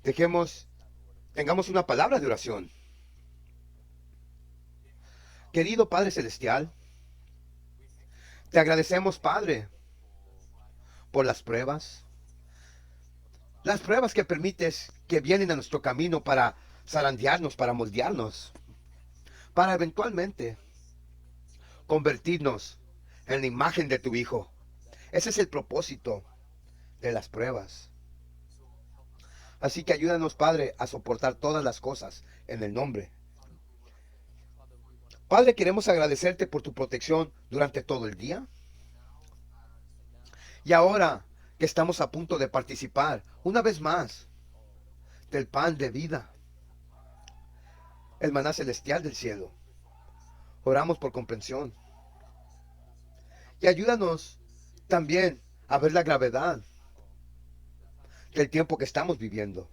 Tengamos una palabra de oración. Querido Padre Celestial, te agradecemos, Padre, por las pruebas que permites que vienen a nuestro camino para zarandearnos, para moldearnos, para eventualmente convertirnos en la imagen de tu Hijo. Ese es el propósito de las pruebas. Así que ayúdanos, Padre, a soportar todas las cosas en el nombre. Padre, queremos agradecerte por tu protección durante todo el día. Y ahora que estamos a punto de participar una vez más del pan de vida, el maná celestial del cielo, oramos por comprensión. Y ayúdanos también a ver la gravedad del tiempo que estamos viviendo.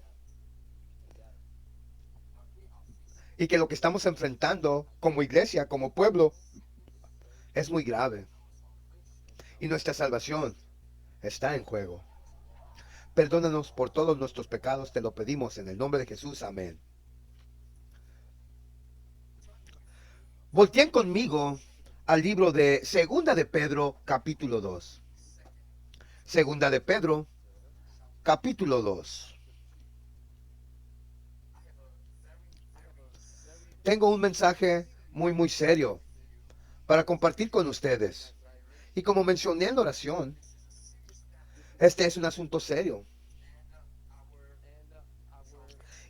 Y que lo que estamos enfrentando como iglesia, como pueblo, es muy grave. Y nuestra salvación está en juego. Perdónanos por todos nuestros pecados, te lo pedimos en el nombre de Jesús. Amén. Volteen conmigo al libro de Segunda de Pedro, capítulo 2. Segunda de Pedro, capítulo 2. Tengo un mensaje muy serio para compartir con ustedes. Y como mencioné en la oración, este es un asunto serio.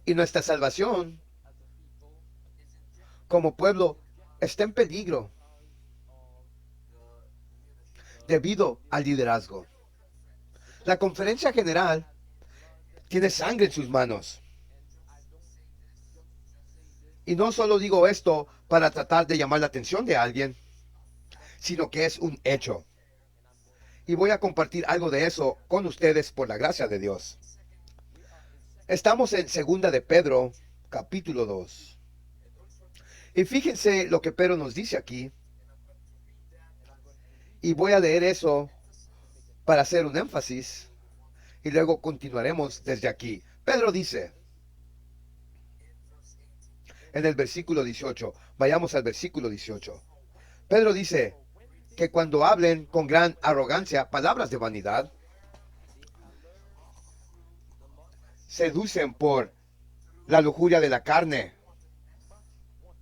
Y nuestra salvación como pueblo está en peligro debido al liderazgo. La conferencia general tiene sangre en sus manos. Y no solo digo esto para tratar de llamar la atención de alguien, sino que es un hecho. Y voy a compartir algo de eso con ustedes por la gracia de Dios. Estamos en Segunda de Pedro, capítulo 2. Y fíjense lo que Pedro nos dice aquí. Y voy a leer eso para hacer un énfasis. Y luego continuaremos desde aquí. Pedro dice, en el versículo 18, vayamos al versículo 18. Pedro dice que cuando hablen con gran arrogancia palabras de vanidad, seducen por la lujuria de la carne,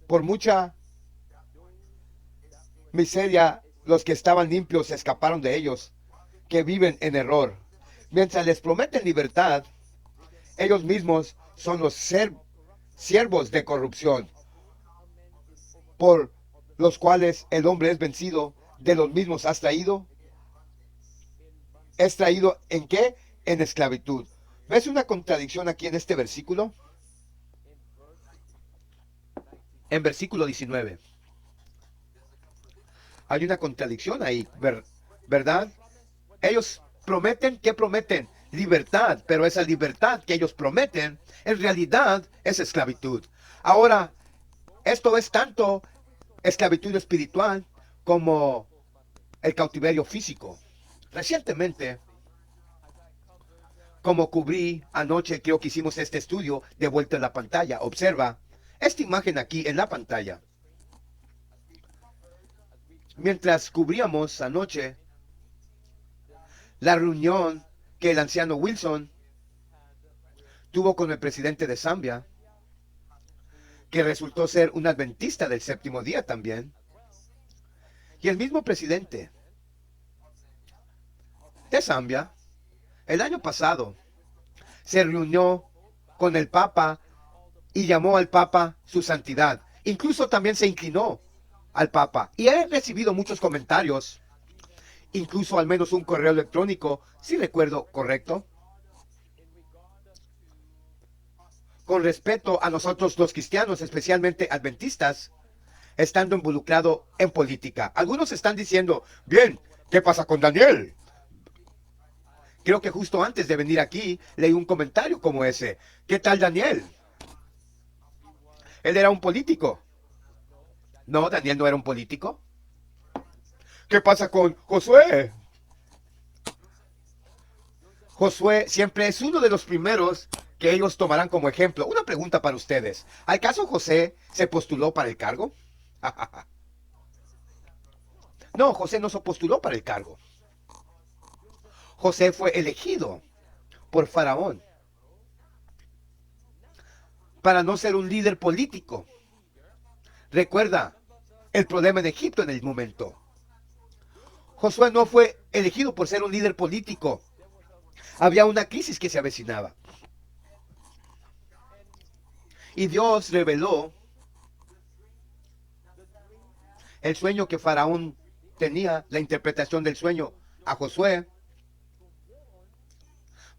por mucha miseria los que estaban limpios se escaparon de ellos, que viven en error. Mientras les prometen libertad, ellos mismos son los siervos de corrupción, por los cuales el hombre es vencido, de los mismos es traído ¿en qué? En esclavitud. ¿Ves una contradicción aquí en este versículo? En versículo 19. Hay una contradicción ahí, ¿verdad? Ellos prometen, ¿qué prometen? Libertad, pero esa libertad que ellos prometen, en realidad es esclavitud. Ahora, esto es tanto esclavitud espiritual como el cautiverio físico. Recientemente, como cubrí anoche, creo que hicimos este estudio de vuelta en la pantalla. Observa esta imagen aquí en la pantalla. Mientras cubríamos anoche la reunión que el anciano Wilson tuvo con el presidente de Zambia, que resultó ser un adventista del séptimo día también, y el mismo presidente de Zambia, el año pasado, se reunió con el Papa y llamó al Papa su santidad. Incluso también se inclinó al Papa. Y he recibido muchos comentarios, incluso al menos un correo electrónico, si recuerdo correcto, con respecto a nosotros los cristianos, especialmente adventistas, estando involucrado en política. Algunos están diciendo, bien, ¿qué pasa con Daniel? Creo que justo antes de venir aquí leí un comentario como ese. ¿Qué tal Daniel? Él era un político. No, Daniel no era un político. ¿Qué pasa con Josué? Josué siempre es uno de los primeros que ellos tomarán como ejemplo. Una pregunta para ustedes. ¿Acaso José se postuló para el cargo? No, José no se postuló para el cargo. José fue elegido por Faraón para no ser un líder político. Recuerda el problema en Egipto en el momento. Josué no fue elegido por ser un líder político. Había una crisis que se avecinaba. Y Dios reveló el sueño que Faraón tenía, la interpretación del sueño a Josué,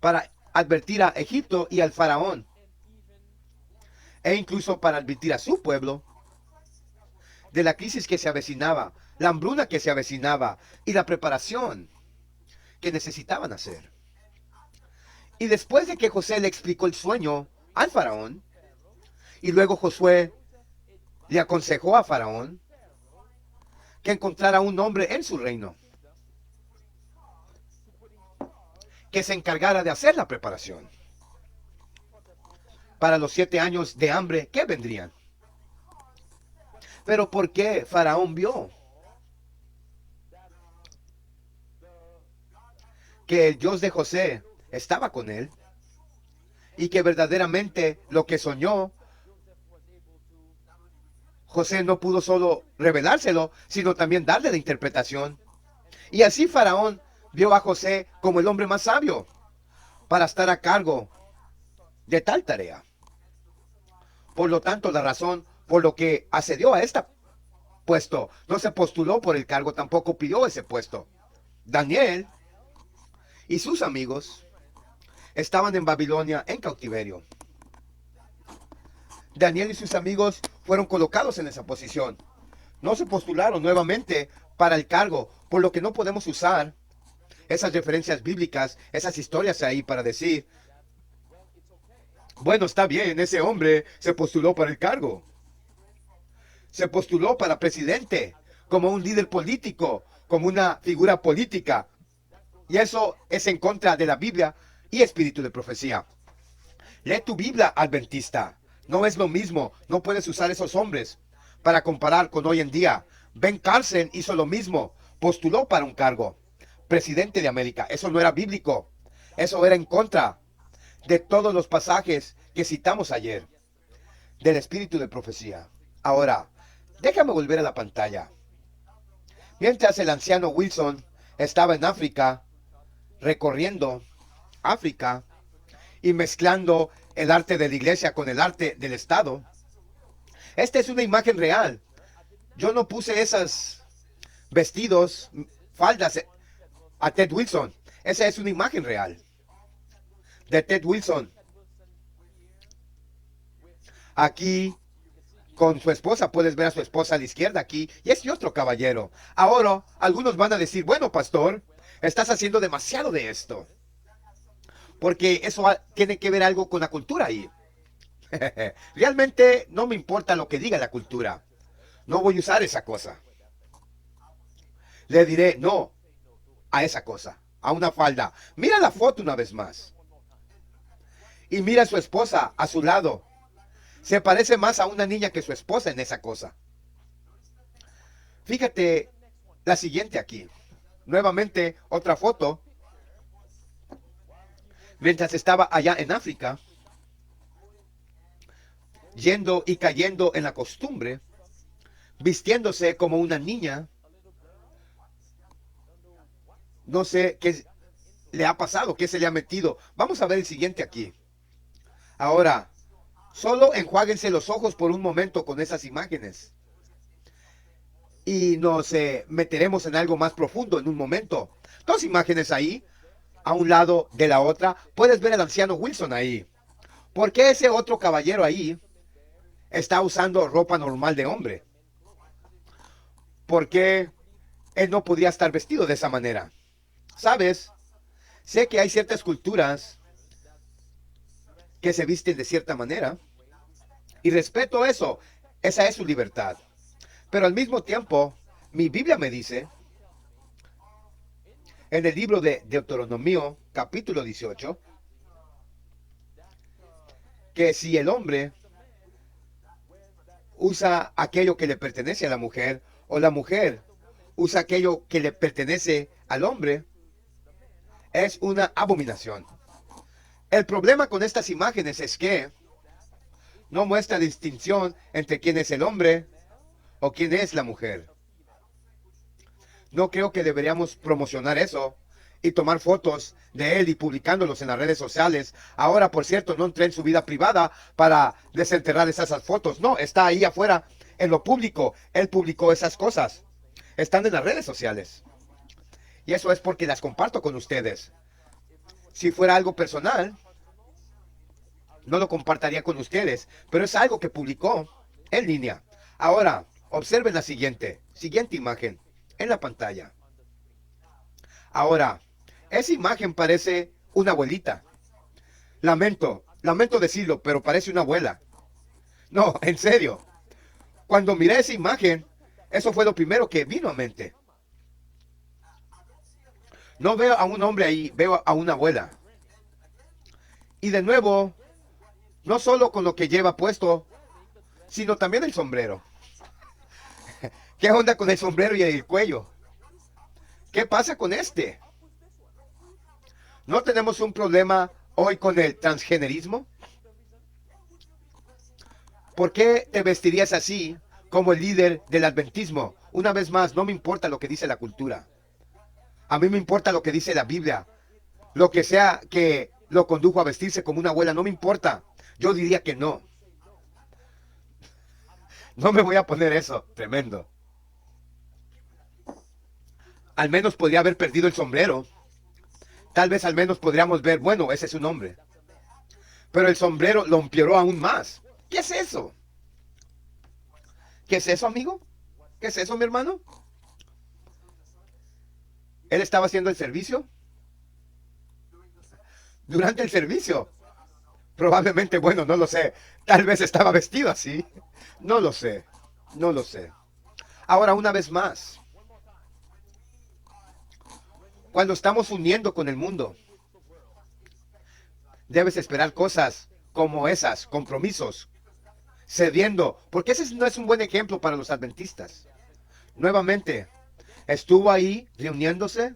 para advertir a Egipto y al Faraón, e incluso para advertir a su pueblo de la crisis que se avecinaba, la hambruna que se avecinaba y la preparación que necesitaban hacer. Y después de que José le explicó el sueño al Faraón, y luego Josué le aconsejó a Faraón que encontrara un hombre en su reino que se encargara de hacer la preparación para los 7 años de hambre que vendrían. Pero ¿por qué Faraón vio que el Dios de José estaba con él y que verdaderamente lo que soñó, José no pudo solo revelárselo, sino también darle la interpretación? Y así Faraón vio a José como el hombre más sabio para estar a cargo de tal tarea. Por lo tanto, la razón por lo que accedió a este puesto, no se postuló por el cargo, tampoco pidió ese puesto. Daniel y sus amigos estaban en Babilonia en cautiverio. Daniel y sus amigos fueron colocados en esa posición. No se postularon nuevamente para el cargo, por lo que no podemos usar esas referencias bíblicas, esas historias ahí para decir, bueno, está bien, ese hombre se postuló para el cargo. Se postuló para presidente, como un líder político, como una figura política. Y eso es en contra de la Biblia y espíritu de profecía. Lee tu Biblia, adventista. No es lo mismo. No puedes usar esos hombres para comparar con hoy en día. Ben Carson hizo lo mismo. Postuló para un cargo. Presidente de América. Eso no era bíblico. Eso era en contra de todos los pasajes que citamos ayer del espíritu de profecía. Ahora, déjame volver a la pantalla. Mientras el anciano Wilson estaba en África, recorriendo África y mezclando el arte de la iglesia con el arte del Estado. Esta es una imagen real. Yo no puse esos vestidos, faldas a Ted Wilson. Esa es una imagen real de Ted Wilson. Aquí con su esposa, puedes ver a su esposa a la izquierda aquí, y este otro caballero. Ahora, algunos van a decir, bueno, pastor, estás haciendo demasiado de esto, porque eso tiene que ver algo con la cultura ahí. Realmente no me importa lo que diga la cultura. No voy a usar esa cosa. Le diré no a esa cosa, a una falda. Mira la foto una vez más. Y mira a su esposa a su lado. Se parece más a una niña que su esposa en esa cosa. Fíjate la siguiente aquí. Nuevamente otra foto. Mientras estaba allá en África, yendo y cayendo en la costumbre, vistiéndose como una niña. No sé qué le ha pasado, qué se le ha metido. Vamos a ver el siguiente aquí. Ahora, solo enjuáguense los ojos por un momento con esas imágenes. Y nos meteremos en algo más profundo en un momento. Dos imágenes ahí, a un lado de la otra. Puedes ver al anciano Wilson ahí. ¿Por qué ese otro caballero ahí está usando ropa normal de hombre? ¿Por qué él no podría estar vestido de esa manera? ¿Sabes? Sé que hay ciertas culturas que se visten de cierta manera. Y respeto eso. Esa es su libertad. Pero al mismo tiempo, mi Biblia me dice, en el libro de Deuteronomio, capítulo 18, que si el hombre usa aquello que le pertenece a la mujer, o la mujer usa aquello que le pertenece al hombre, es una abominación. El problema con estas imágenes es que no muestra distinción entre quién es el hombre o quién es la mujer. No creo que deberíamos promocionar eso y tomar fotos de él y publicándolos en las redes sociales. Ahora, por cierto, no entré en su vida privada para desenterrar esas fotos. No, está ahí afuera en lo público. Él publicó esas cosas. Están en las redes sociales. Y eso es porque las comparto con ustedes. Si fuera algo personal, no lo compartiría con ustedes, pero es algo que publicó en línea. Ahora, observen la siguiente imagen en la pantalla. Ahora, esa imagen parece una abuelita. Lamento decirlo, pero parece una abuela. No, en serio. Cuando miré esa imagen, eso fue lo primero que vino a mente. No veo a un hombre ahí, veo a una abuela. Y de nuevo, no solo con lo que lleva puesto, sino también el sombrero. ¿Qué onda con el sombrero y el cuello? ¿Qué pasa con este? ¿No tenemos un problema hoy con el transgenerismo? ¿Por qué te vestirías así como el líder del adventismo? Una vez más, no me importa lo que dice la cultura. A mí me importa lo que dice la Biblia. Lo que sea que lo condujo a vestirse como una abuela, no me importa. Yo diría que no. No me voy a poner eso. Tremendo. Al menos podría haber perdido el sombrero. Tal vez al menos podríamos ver, bueno, ese es un hombre. Pero el sombrero lo empeoró aún más. ¿Qué es eso? ¿Qué es eso, amigo? ¿Qué es eso, mi hermano? ¿Él estaba haciendo el servicio? Durante el servicio. Probablemente, bueno, no lo sé. Tal vez estaba vestido así. No lo sé. No lo sé. Ahora, una vez más. Cuando estamos uniendo con el mundo, debes esperar cosas como esas, compromisos, cediendo, porque ese no es un buen ejemplo para los adventistas. Nuevamente, estuvo ahí reuniéndose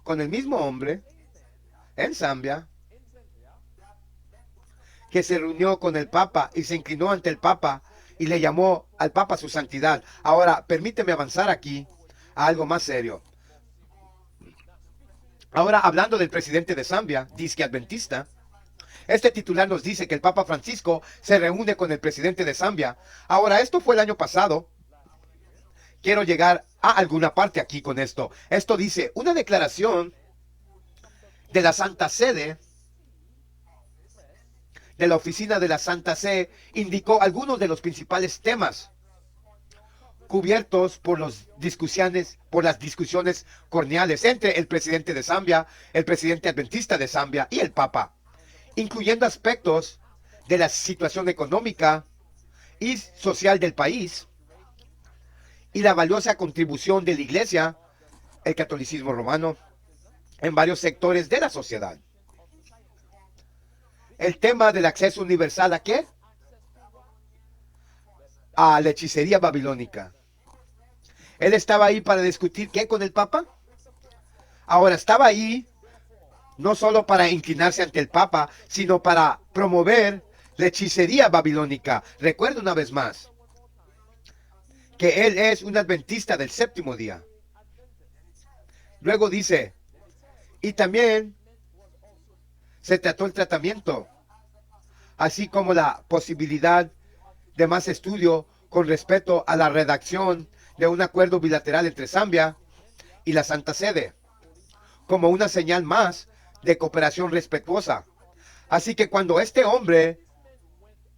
con el mismo hombre en Zambia, que se reunió con el Papa y se inclinó ante el Papa y le llamó al Papa su santidad. Ahora, permíteme avanzar aquí a algo más serio. Ahora, hablando del presidente de Zambia, disque adventista, este titular nos dice que el Papa Francisco se reúne con el presidente de Zambia. Ahora, esto fue el año pasado. Quiero llegar a alguna parte aquí con esto. Esto dice, una declaración de la Santa Sede, de la oficina de la Santa Sede, indicó algunos de los principales temas cubiertos por las discusiones cordiales entre el presidente de Zambia, el presidente adventista de Zambia y el Papa, incluyendo aspectos de la situación económica y social del país y la valiosa contribución de la Iglesia, el catolicismo romano, en varios sectores de la sociedad. El tema del acceso universal ¿a qué? A la hechicería babilónica. Él estaba ahí para discutir ¿qué con el Papa? Ahora, estaba ahí no solo para inclinarse ante el Papa, sino para promover la hechicería babilónica. Recuerda una vez más que él es un adventista del séptimo día. Luego dice, y también se trató el tratamiento, así como la posibilidad de más estudio con respecto a la redacción de un acuerdo bilateral entre Zambia y la Santa Sede, como una señal más de cooperación respetuosa. Así que cuando este hombre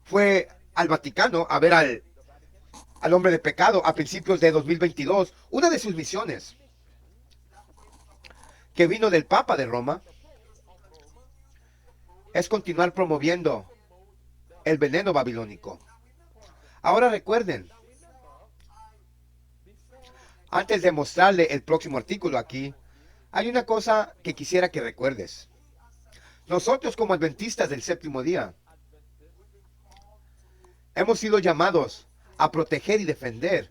fue al Vaticano a ver al hombre de pecado a principios de 2022, una de sus misiones que vino del Papa de Roma es continuar promoviendo el veneno babilónico. Ahora recuerden, antes de mostrarle el próximo artículo aquí, hay una cosa que quisiera que recuerdes. Nosotros como adventistas del séptimo día hemos sido llamados a proteger y defender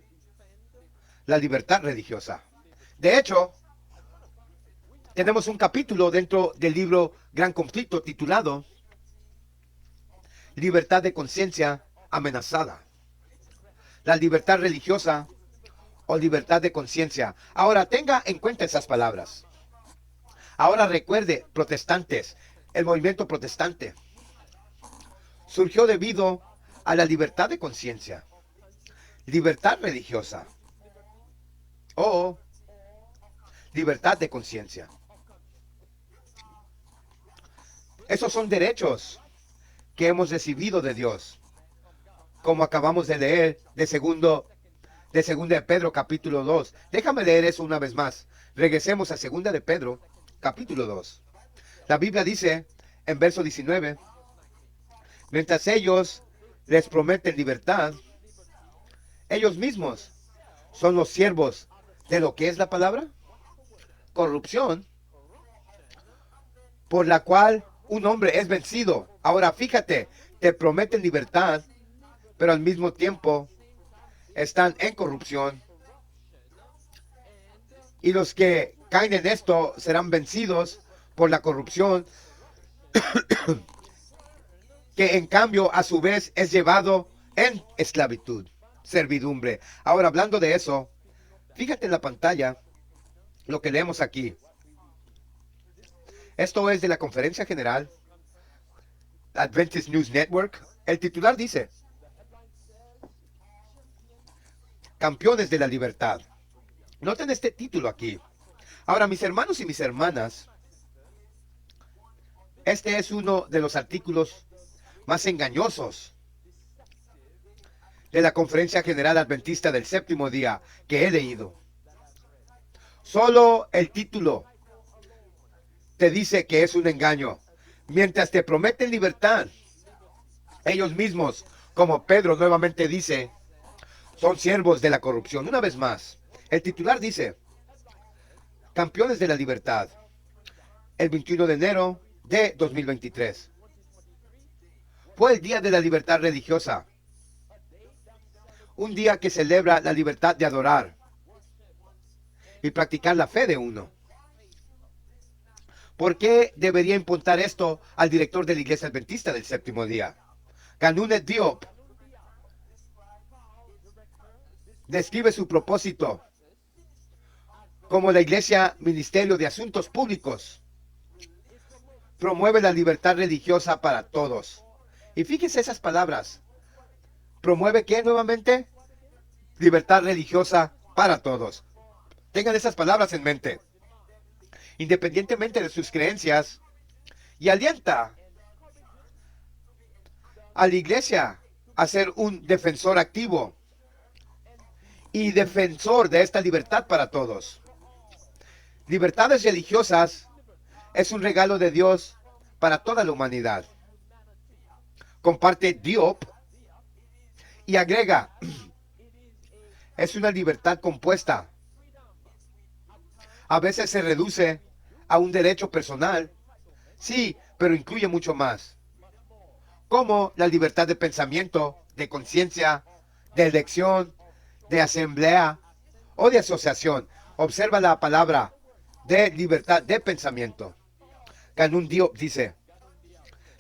la libertad religiosa. De hecho, tenemos un capítulo dentro del libro Gran Conflicto titulado Libertad de conciencia amenazada. La libertad religiosa o libertad de conciencia. Ahora, tenga en cuenta esas palabras. Ahora recuerde, protestantes, el movimiento protestante surgió debido a la libertad de conciencia, libertad religiosa o libertad de conciencia. Esos son derechos que hemos recibido de Dios, como acabamos de leer de segunda de Pedro capítulo 2. Déjame leer eso una vez más. Regresemos a segunda de Pedro capítulo 2. La Biblia dice en verso 19, mientras ellos les prometen libertad, ellos mismos son los siervos de lo que es la palabra, corrupción, por la cual un hombre es vencido. Ahora fíjate, te prometen libertad, pero al mismo tiempo están en corrupción. Y los que caen en esto serán vencidos por la corrupción, que en cambio a su vez es llevado en esclavitud, servidumbre. Ahora, hablando de eso, fíjate en la pantalla lo que leemos aquí. Esto es de la Conferencia General Adventist News Network. El titular dice: Campeones de la libertad. Noten este título aquí. Ahora, mis hermanos y mis hermanas, este es uno de los artículos más engañosos de la Conferencia General Adventista del Séptimo Día que he leído. Solo el título te dice que es un engaño. Mientras te prometen libertad, ellos mismos, como Pedro nuevamente dice, son siervos de la corrupción. Una vez más, el titular dice: Campeones de la libertad. El 21 de enero de 2023. Fue el día de la libertad religiosa. Un día que celebra la libertad de adorar y practicar la fe de uno. ¿Por qué debería imputar esto al director de la Iglesia Adventista del Séptimo Día? Ganunet Diop describe su propósito como la Iglesia Ministerio de Asuntos Públicos. Promueve la libertad religiosa para todos. Y fíjense esas palabras. ¿Promueve qué nuevamente? Libertad religiosa para todos. Tengan esas palabras en mente. Independientemente de sus creencias. Y alienta a la iglesia a ser un defensor activo y defensor de esta libertad para todos. Libertades religiosas es un regalo de Dios para toda la humanidad. Comparte Diop y agrega: es una libertad compuesta. A veces se reduce a un derecho personal, sí, pero incluye mucho más, como la libertad de pensamiento, de conciencia, de elección, de asamblea o de asociación. Observa la palabra de libertad de pensamiento. Ganun Diop dice: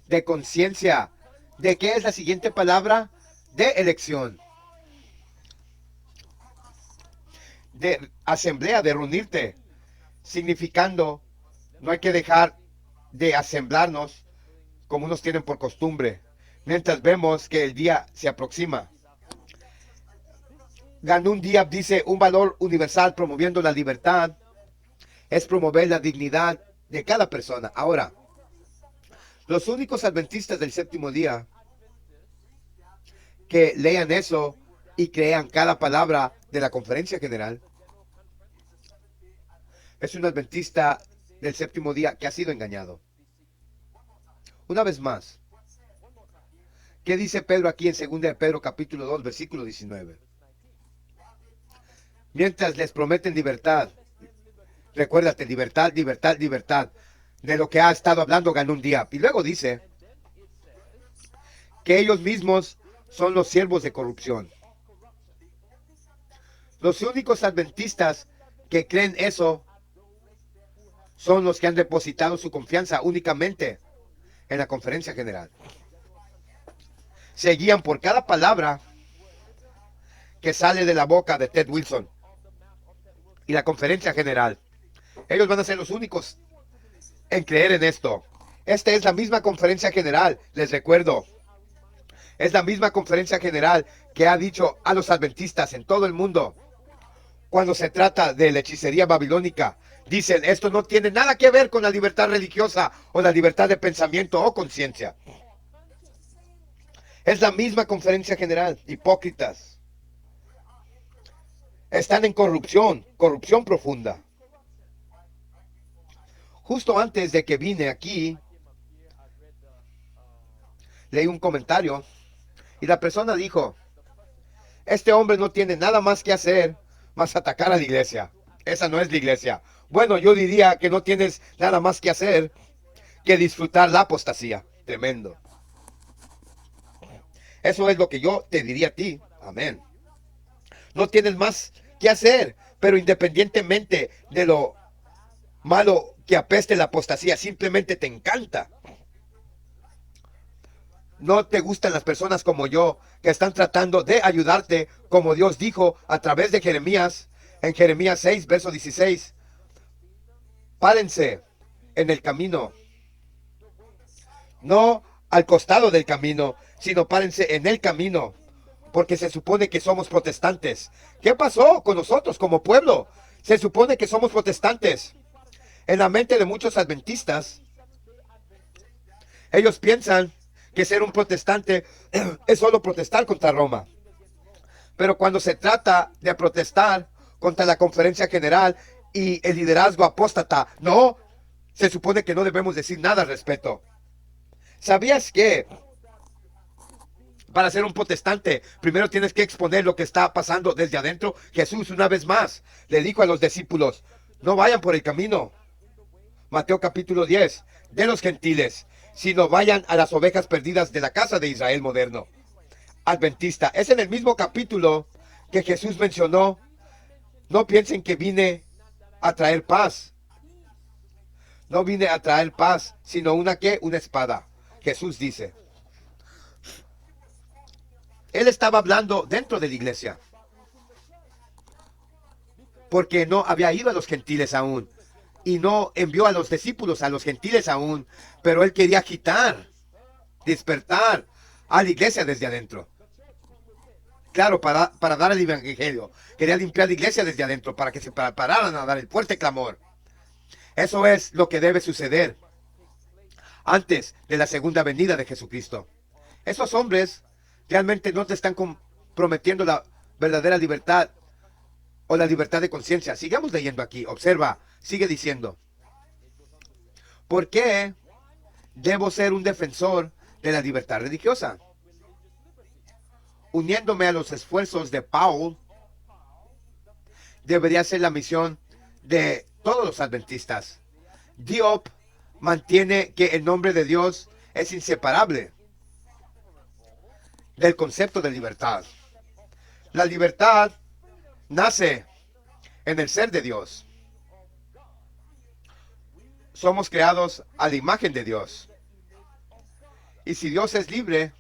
de conciencia. ¿De qué es la siguiente palabra? De elección. De asamblea, de reunirte, significando no hay que dejar de asemblarnos como unos tienen por costumbre, mientras vemos que el día se aproxima. Ganun Diop dice: un valor universal promoviendo la libertad es promover la dignidad de cada persona. Ahora, los únicos adventistas del séptimo día que lean eso y crean cada palabra de la Conferencia General es un adventista del séptimo día que ha sido engañado. Una vez más, ¿qué dice Pedro aquí en 2 de Pedro capítulo 2 versículo 19? Mientras les prometen libertad, recuérdate, libertad, libertad, libertad, de lo que ha estado hablando Ganun Diop. Y luego dice que ellos mismos son los siervos de corrupción. Los únicos adventistas que creen eso son los que han depositado su confianza únicamente en la conferencia general. Se guían por cada palabra que sale de la boca de Ted Wilson y la conferencia general. Ellos van a ser los únicos en creer en esto. Esta es la misma conferencia general, les recuerdo. Es la misma conferencia general que ha dicho a los adventistas en todo el mundo, cuando se trata de la hechicería babilónica, dicen, esto no tiene nada que ver con la libertad religiosa o la libertad de pensamiento o conciencia. Es la misma conferencia general, hipócritas. Están en corrupción, corrupción profunda. Justo antes de que vine aquí, leí un comentario y la persona dijo, este hombre no tiene nada más que hacer más atacar a la iglesia. Esa no es la iglesia. Bueno, yo diría que no tienes nada más que hacer que disfrutar la apostasía. Tremendo. Eso es lo que yo te diría a ti. Amén. No tienes más que hacer, pero independientemente de lo malo que apeste la apostasía, simplemente te encanta. No te gustan las personas como yo, que están tratando de ayudarte, como Dios dijo a través de Jeremías, en Jeremías 6, verso 16. Párense en el camino, no al costado del camino, sino párense en el camino, porque se supone que somos protestantes. ¿Qué pasó con nosotros como pueblo? Se supone que somos protestantes. En la mente de muchos adventistas, ellos piensan que ser un protestante es solo protestar contra Roma. Pero cuando se trata de protestar contra la conferencia general y el liderazgo apóstata, no, se supone que no debemos decir nada al respecto. ¿Sabías que para ser un protestante primero tienes que exponer lo que está pasando desde adentro? Jesús una vez más le dijo a los discípulos, no vayan por el camino, Mateo capítulo 10, de los gentiles, sino vayan a las ovejas perdidas de la casa de Israel moderno. Adventista, es en el mismo capítulo que Jesús mencionó, no piensen que vine a traer paz. No vine a traer paz, sino una espada. Jesús dice. Él estaba hablando dentro de la iglesia, porque no había ido a los gentiles aún, y no envió a los discípulos a los gentiles aún, pero él quería agitar, despertar a la iglesia desde adentro. Claro, para dar el evangelio. Quería limpiar la iglesia desde adentro para que se prepararan a dar el fuerte clamor. Eso es lo que debe suceder antes de la segunda venida de Jesucristo. Esos hombres realmente no te están comprometiendo la verdadera libertad o la libertad de conciencia. Sigamos leyendo aquí. Observa, sigue diciendo. ¿Por qué debo ser un defensor de la libertad religiosa? Uniéndome a los esfuerzos de Paul, debería ser la misión de todos los adventistas. Diop mantiene que el nombre de Dios es inseparable del concepto de libertad. La libertad nace en el ser de Dios. Somos creados a la imagen de Dios. Y si Dios es libre,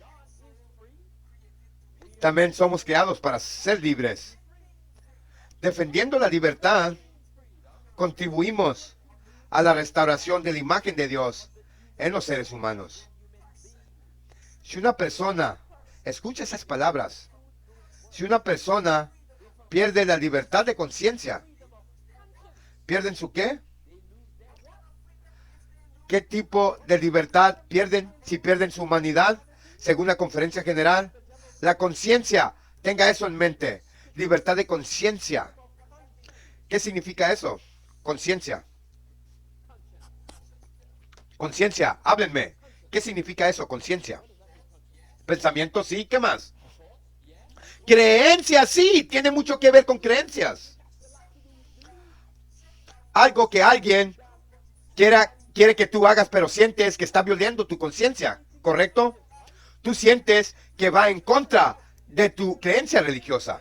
también somos creados para ser libres. Defendiendo la libertad, contribuimos a la restauración de la imagen de Dios en los seres humanos. Si una persona, escucha esas palabras, si una persona pierde la libertad de conciencia, ¿pierden su qué? ¿Qué tipo de libertad pierden si pierden su humanidad? Según la conferencia general, la conciencia, tenga eso en mente, libertad de conciencia. ¿Qué significa eso? Conciencia. Conciencia, háblenme. ¿Qué significa eso? Conciencia. Pensamiento, sí. ¿Qué más? Creencias, sí. Tiene mucho que ver con creencias. Algo que alguien quiere que tú hagas, pero sientes que está violando tu conciencia, ¿correcto? tú sientes que va en contra de tu creencia religiosa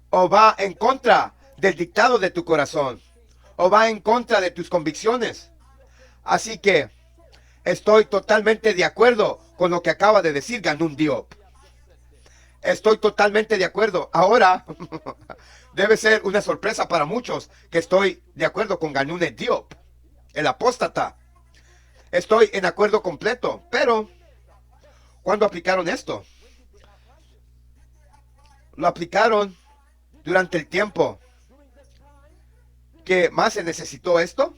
o va en contra del dictado de tu corazón o va en contra de tus convicciones. Así que estoy totalmente de acuerdo con lo que acaba de decir Ganun Diop. Estoy totalmente de acuerdo. Ahora, debe ser una sorpresa para muchos que estoy de acuerdo con Ganun Diop, el apóstata. Estoy en acuerdo completo. Pero, ¿cuándo aplicaron esto? Lo aplicaron durante el tiempo que más se necesitó esto.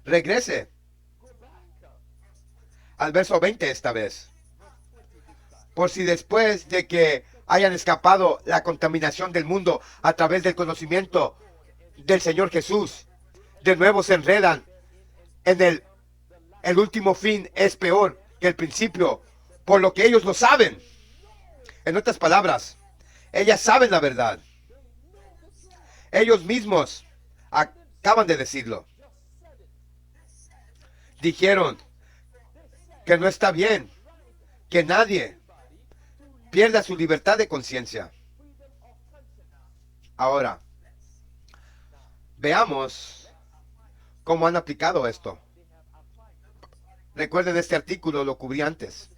Regrese al verso 20 esta vez. Por si después de que hayan escapado la contaminación del mundo a través del conocimiento del Señor Jesús, de nuevo se enredan en el último fin es peor que el principio, por lo que ellos lo saben. En otras palabras, ellas saben la verdad. Ellos mismos acaban de decirlo. Dijeron que no está bien que nadie pierda su libertad de conciencia. Ahora, veamos cómo han aplicado esto. Recuerden, este artículo lo cubrí antes.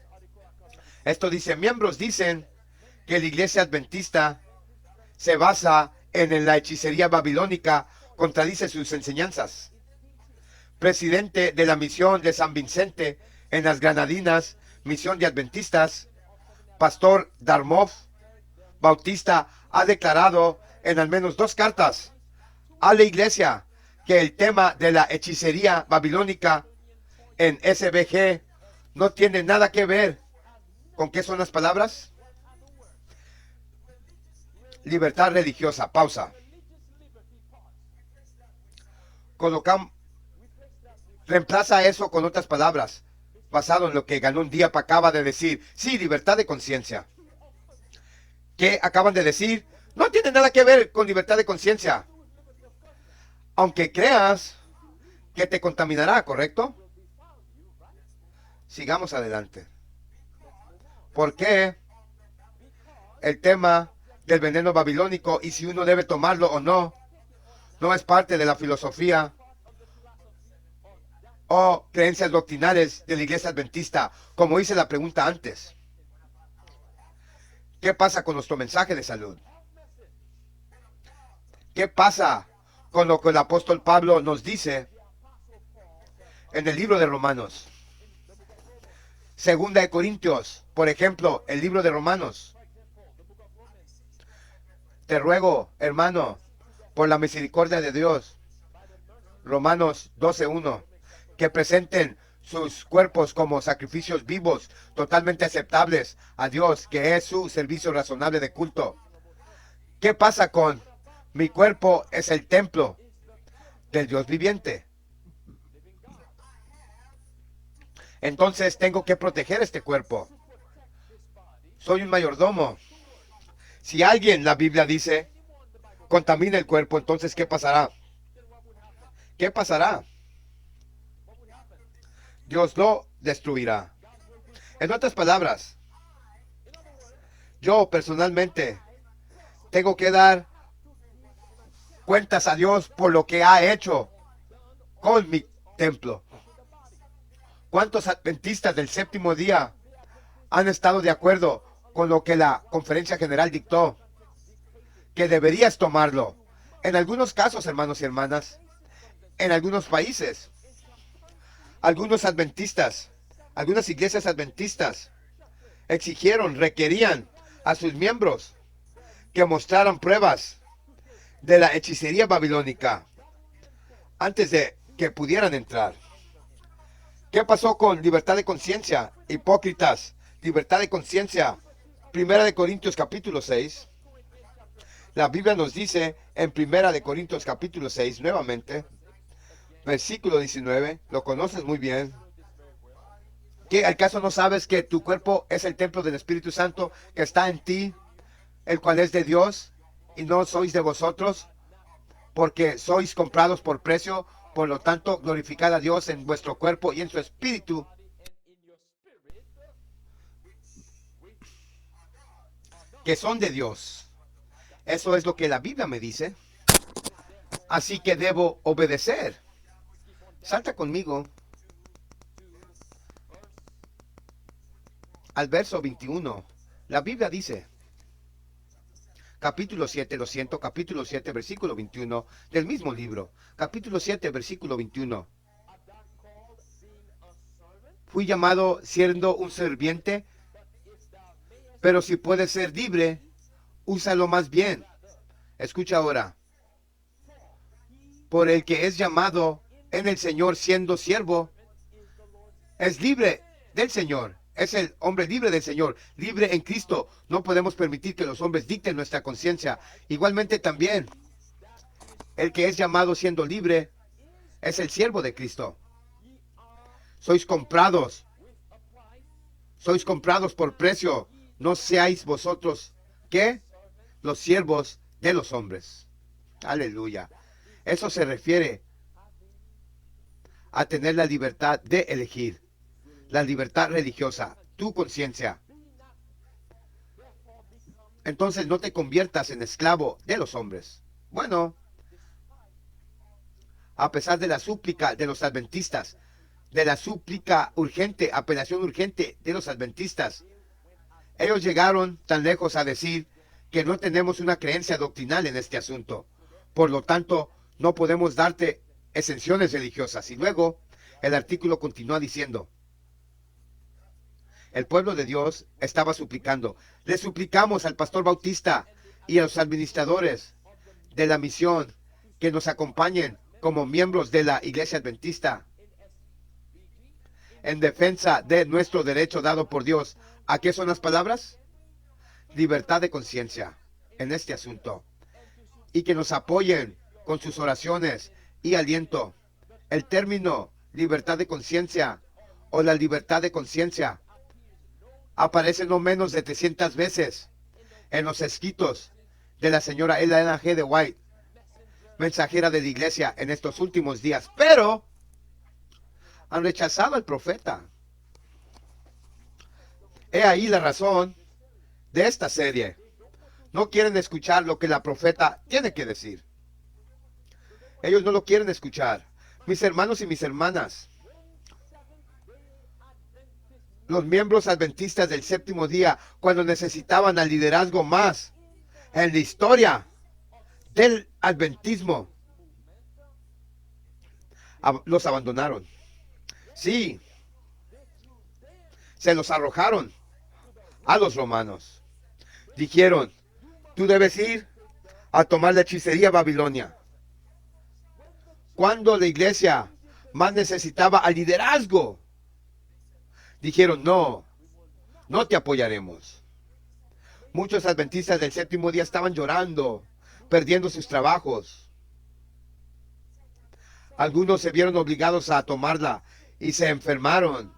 Esto dice: miembros dicen que la iglesia adventista se basa en la hechicería babilónica, contradice sus enseñanzas. Presidente de la misión de San Vicente en las Granadinas, misión de adventistas, Pastor Darmoff Bautista, ha declarado en al menos 2 cartas a la iglesia que el tema de la hechicería babilónica en SBG no tiene nada que ver con ¿qué son las palabras? Libertad religiosa. Pausa. Reemplaza eso con otras palabras, basado en lo que Ganun Diop acaba de decir. Sí, libertad de conciencia. ¿Qué acaban de decir? No tiene nada que ver con libertad de conciencia. Aunque creas que te contaminará, ¿correcto? Sigamos adelante. ¿Por qué el tema del veneno babilónico y si uno debe tomarlo o no, no es parte de la filosofía o creencias doctrinales de la iglesia adventista, como hice la pregunta antes? ¿Qué pasa con nuestro mensaje de salud? ¿Qué pasa con lo que el apóstol Pablo nos dice en el libro de Romanos? Segunda de Corintios, por ejemplo, el libro de Romanos. Te ruego, hermano, por la misericordia de Dios, Romanos 12:1, que presenten sus cuerpos como sacrificios vivos, totalmente aceptables a Dios, que es su servicio razonable de culto. ¿Qué pasa con mi cuerpo? Es el templo del Dios viviente. Entonces tengo que proteger este cuerpo. Soy un mayordomo. Si alguien, la Biblia dice, contamina el cuerpo, entonces ¿qué pasará? ¿Qué pasará? Dios lo destruirá. En otras palabras, yo personalmente tengo que dar cuentas a Dios por lo que ha hecho con mi templo. ¿Cuántos adventistas del séptimo día han estado de acuerdo con lo que la conferencia general dictó? Que deberías tomarlo. En algunos casos, hermanos y hermanas, en algunos países, algunos adventistas, algunas iglesias adventistas requerían a sus miembros que mostraran pruebas de la hechicería babilónica antes de que pudieran entrar. ¿Qué pasó con libertad de conciencia? Hipócritas, libertad de conciencia. Primera de Corintios capítulo 6. La Biblia nos dice en Primera de Corintios capítulo 6, nuevamente, versículo 19, lo conoces muy bien. ¿Qué, al caso no sabes que tu cuerpo es el templo del Espíritu Santo que está en ti, el cual es de Dios, y no sois de vosotros, porque sois comprados por precio? Por lo tanto, glorificad a Dios en vuestro cuerpo y en su espíritu, que son de Dios. Eso es lo que la Biblia me dice. Así que debo obedecer. Salta conmigo al verso 21. La Biblia dice, capítulo 7, lo siento, capítulo 7, versículo 21 del mismo libro. Capítulo 7, versículo 21. Fui llamado siendo un sirviente, pero si puedes ser libre, úsalo más bien. Escucha ahora. Por el que es llamado en el Señor siendo siervo, es libre del Señor. Es el hombre libre del Señor, libre en Cristo. No podemos permitir que los hombres dicten nuestra conciencia. Igualmente también, el que es llamado siendo libre, es el siervo de Cristo. Sois comprados por precio. No seáis vosotros, ¿qué? Los siervos de los hombres. Aleluya. Eso se refiere a tener la libertad de elegir. La libertad religiosa, tu conciencia. Entonces no te conviertas en esclavo de los hombres. Bueno, a pesar de la súplica de los adventistas, de la súplica urgente, apelación urgente de los adventistas, ellos llegaron tan lejos a decir que no tenemos una creencia doctrinal en este asunto. Por lo tanto, no podemos darte exenciones religiosas. Y luego, el artículo continúa diciendo, el pueblo de Dios estaba suplicando. Le suplicamos al pastor Bautista y a los administradores de la misión que nos acompañen como miembros de la Iglesia Adventista en defensa de nuestro derecho dado por Dios. ¿A qué son las palabras? Libertad de conciencia en este asunto. Y que nos apoyen con sus oraciones y aliento. El término libertad de conciencia o la libertad de conciencia aparece no menos de 300 veces en los escritos de la señora Ellen G. de White, mensajera de la iglesia en estos últimos días. Pero han rechazado al profeta. He ahí la razón de esta serie. No quieren escuchar lo que la profeta tiene que decir. Ellos no lo quieren escuchar. Mis hermanos y mis hermanas, los miembros adventistas del séptimo día, cuando necesitaban al liderazgo más en la historia del adventismo, los abandonaron. Sí, se los arrojaron a los romanos. Dijeron, tú debes ir a tomar la hechicería a Babilonia. Cuando la iglesia más necesitaba al liderazgo, dijeron, no te apoyaremos. Muchos adventistas del séptimo día estaban llorando, perdiendo sus trabajos. Algunos se vieron obligados a tomarla y se enfermaron.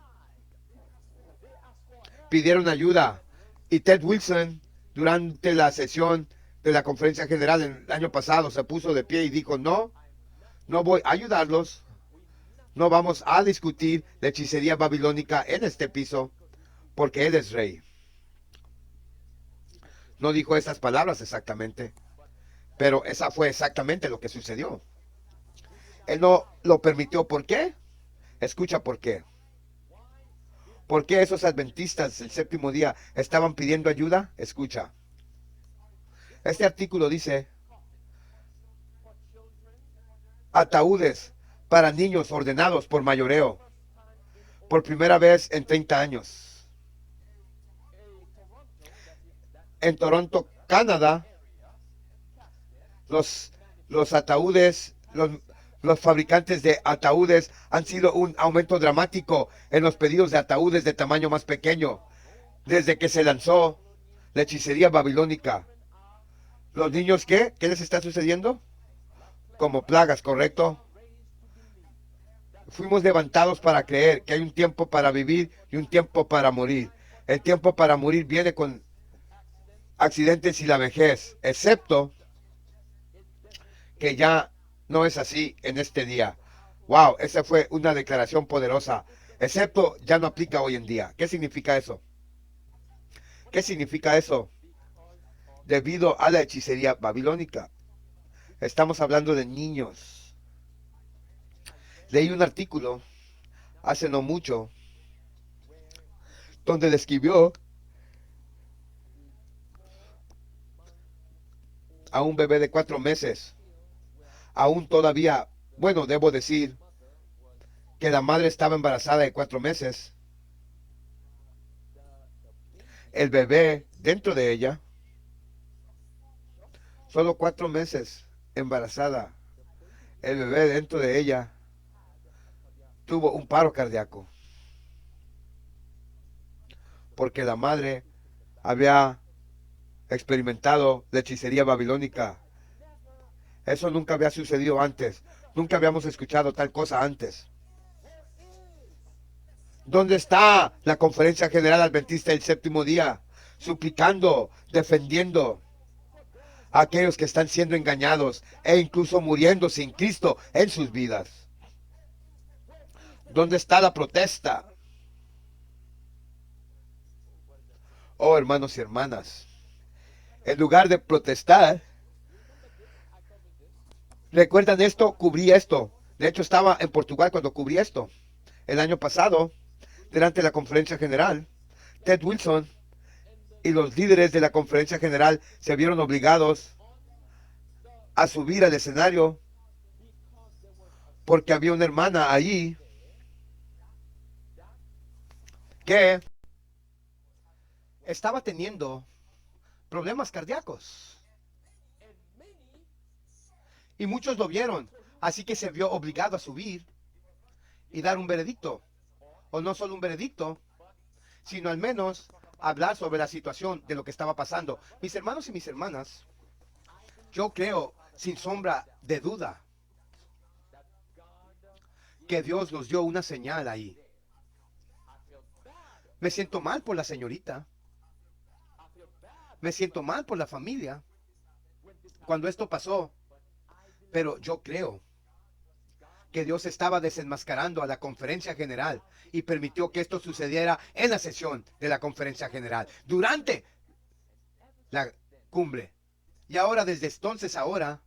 Pidieron ayuda. Y Ted Wilson, durante la sesión de la conferencia general el año pasado, se puso de pie y dijo, no voy a ayudarlos. No vamos a discutir la hechicería babilónica en este piso, porque Él es rey. No dijo esas palabras exactamente, pero esa fue exactamente lo que sucedió. Él no lo permitió. ¿Por qué? Escucha por qué. ¿Por qué esos adventistas del séptimo día estaban pidiendo ayuda? Escucha. Este artículo dice, ataúdes para niños ordenados por mayoreo, por primera vez en 30 años. En Toronto, Canadá, los ataúdes, los fabricantes de ataúdes han sido un aumento dramático en los pedidos de ataúdes de tamaño más pequeño desde que se lanzó la hechicería babilónica. Los niños, ¿qué les está sucediendo? Como plagas, ¿correcto? Fuimos levantados para creer que hay un tiempo para vivir y un tiempo para morir. El tiempo para morir viene con accidentes y la vejez, excepto que ya no es así en este día. Wow, esa fue una declaración poderosa. Excepto ya no aplica hoy en día. ¿Qué significa eso? ¿Qué significa eso? debido a la hechicería babilónica. Estamos hablando de niños. Leí un artículo hace no mucho donde describió a un bebé de 4 meses, aún todavía, bueno, debo decir que la madre estaba embarazada de 4 meses, el bebé dentro de ella, solo 4 meses embarazada, el bebé dentro de ella tuvo un paro cardíaco, porque la madre había experimentado la hechicería babilónica. Eso nunca había sucedido antes, nunca habíamos escuchado tal cosa antes. ¿Dónde está la Conferencia General Adventista del Séptimo Día? Suplicando, defendiendo a aquellos que están siendo engañados e incluso muriendo sin Cristo en sus vidas. ¿Dónde está la protesta? Oh, hermanos y hermanas, en lugar de protestar, ¿recuerdan esto? Cubrí esto. De hecho, estaba en Portugal cuando cubrí esto. El año pasado, delante de la Conferencia General, Ted Wilson y los líderes de la Conferencia General se vieron obligados a subir al escenario porque había una hermana allí que estaba teniendo problemas cardíacos. Y muchos lo vieron, así que se vio obligado a subir y dar un veredicto. O no solo un veredicto, sino al menos hablar sobre la situación de lo que estaba pasando. Mis hermanos y mis hermanas, yo creo sin sombra de duda que Dios nos dio una señal ahí. Me siento mal por la señorita. Me siento mal por la familia cuando esto pasó. Pero yo creo que Dios estaba desenmascarando a la Conferencia General y permitió que esto sucediera en la sesión de la Conferencia General, durante la cumbre. Y ahora, desde entonces ahora,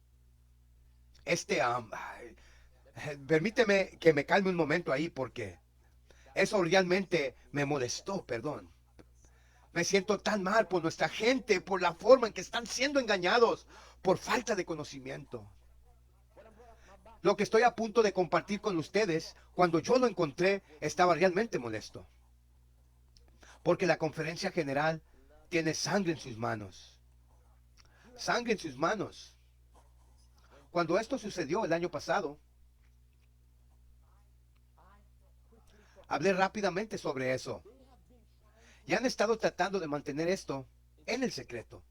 permíteme que me calme un momento ahí porque eso realmente me molestó, perdón. Me siento tan mal por nuestra gente, por la forma en que están siendo engañados, por falta de conocimiento. Lo que estoy a punto de compartir con ustedes, cuando yo lo encontré, estaba realmente molesto. Porque la Conferencia General tiene sangre en sus manos. Sangre en sus manos. Cuando esto sucedió el año pasado, hablé rápidamente sobre eso. Y han estado tratando de mantener esto en el secreto.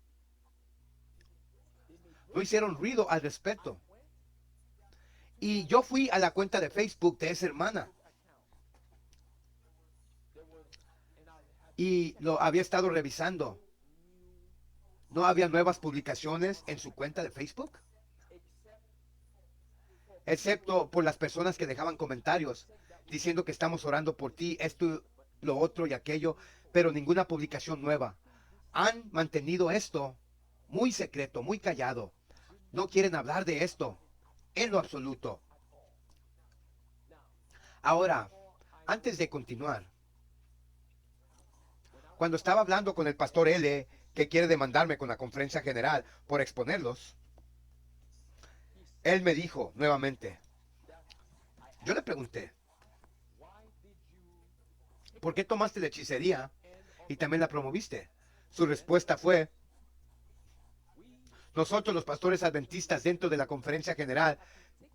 No hicieron ruido al respecto. Y yo fui a la cuenta de Facebook de esa hermana. Y lo había estado revisando. ¿No había nuevas publicaciones en su cuenta de Facebook? Excepto por las personas que dejaban comentarios diciendo que estamos orando por ti, esto, lo otro y aquello, pero ninguna publicación nueva. Han mantenido esto muy secreto, muy callado. No quieren hablar de esto en lo absoluto. Ahora, antes de continuar, cuando estaba hablando con el pastor L, que quiere demandarme con la Conferencia General por exponerlos, él me dijo nuevamente, yo le pregunté, ¿por qué tomaste la hechicería y también la promoviste? Su respuesta fue, nosotros los pastores adventistas dentro de la Conferencia General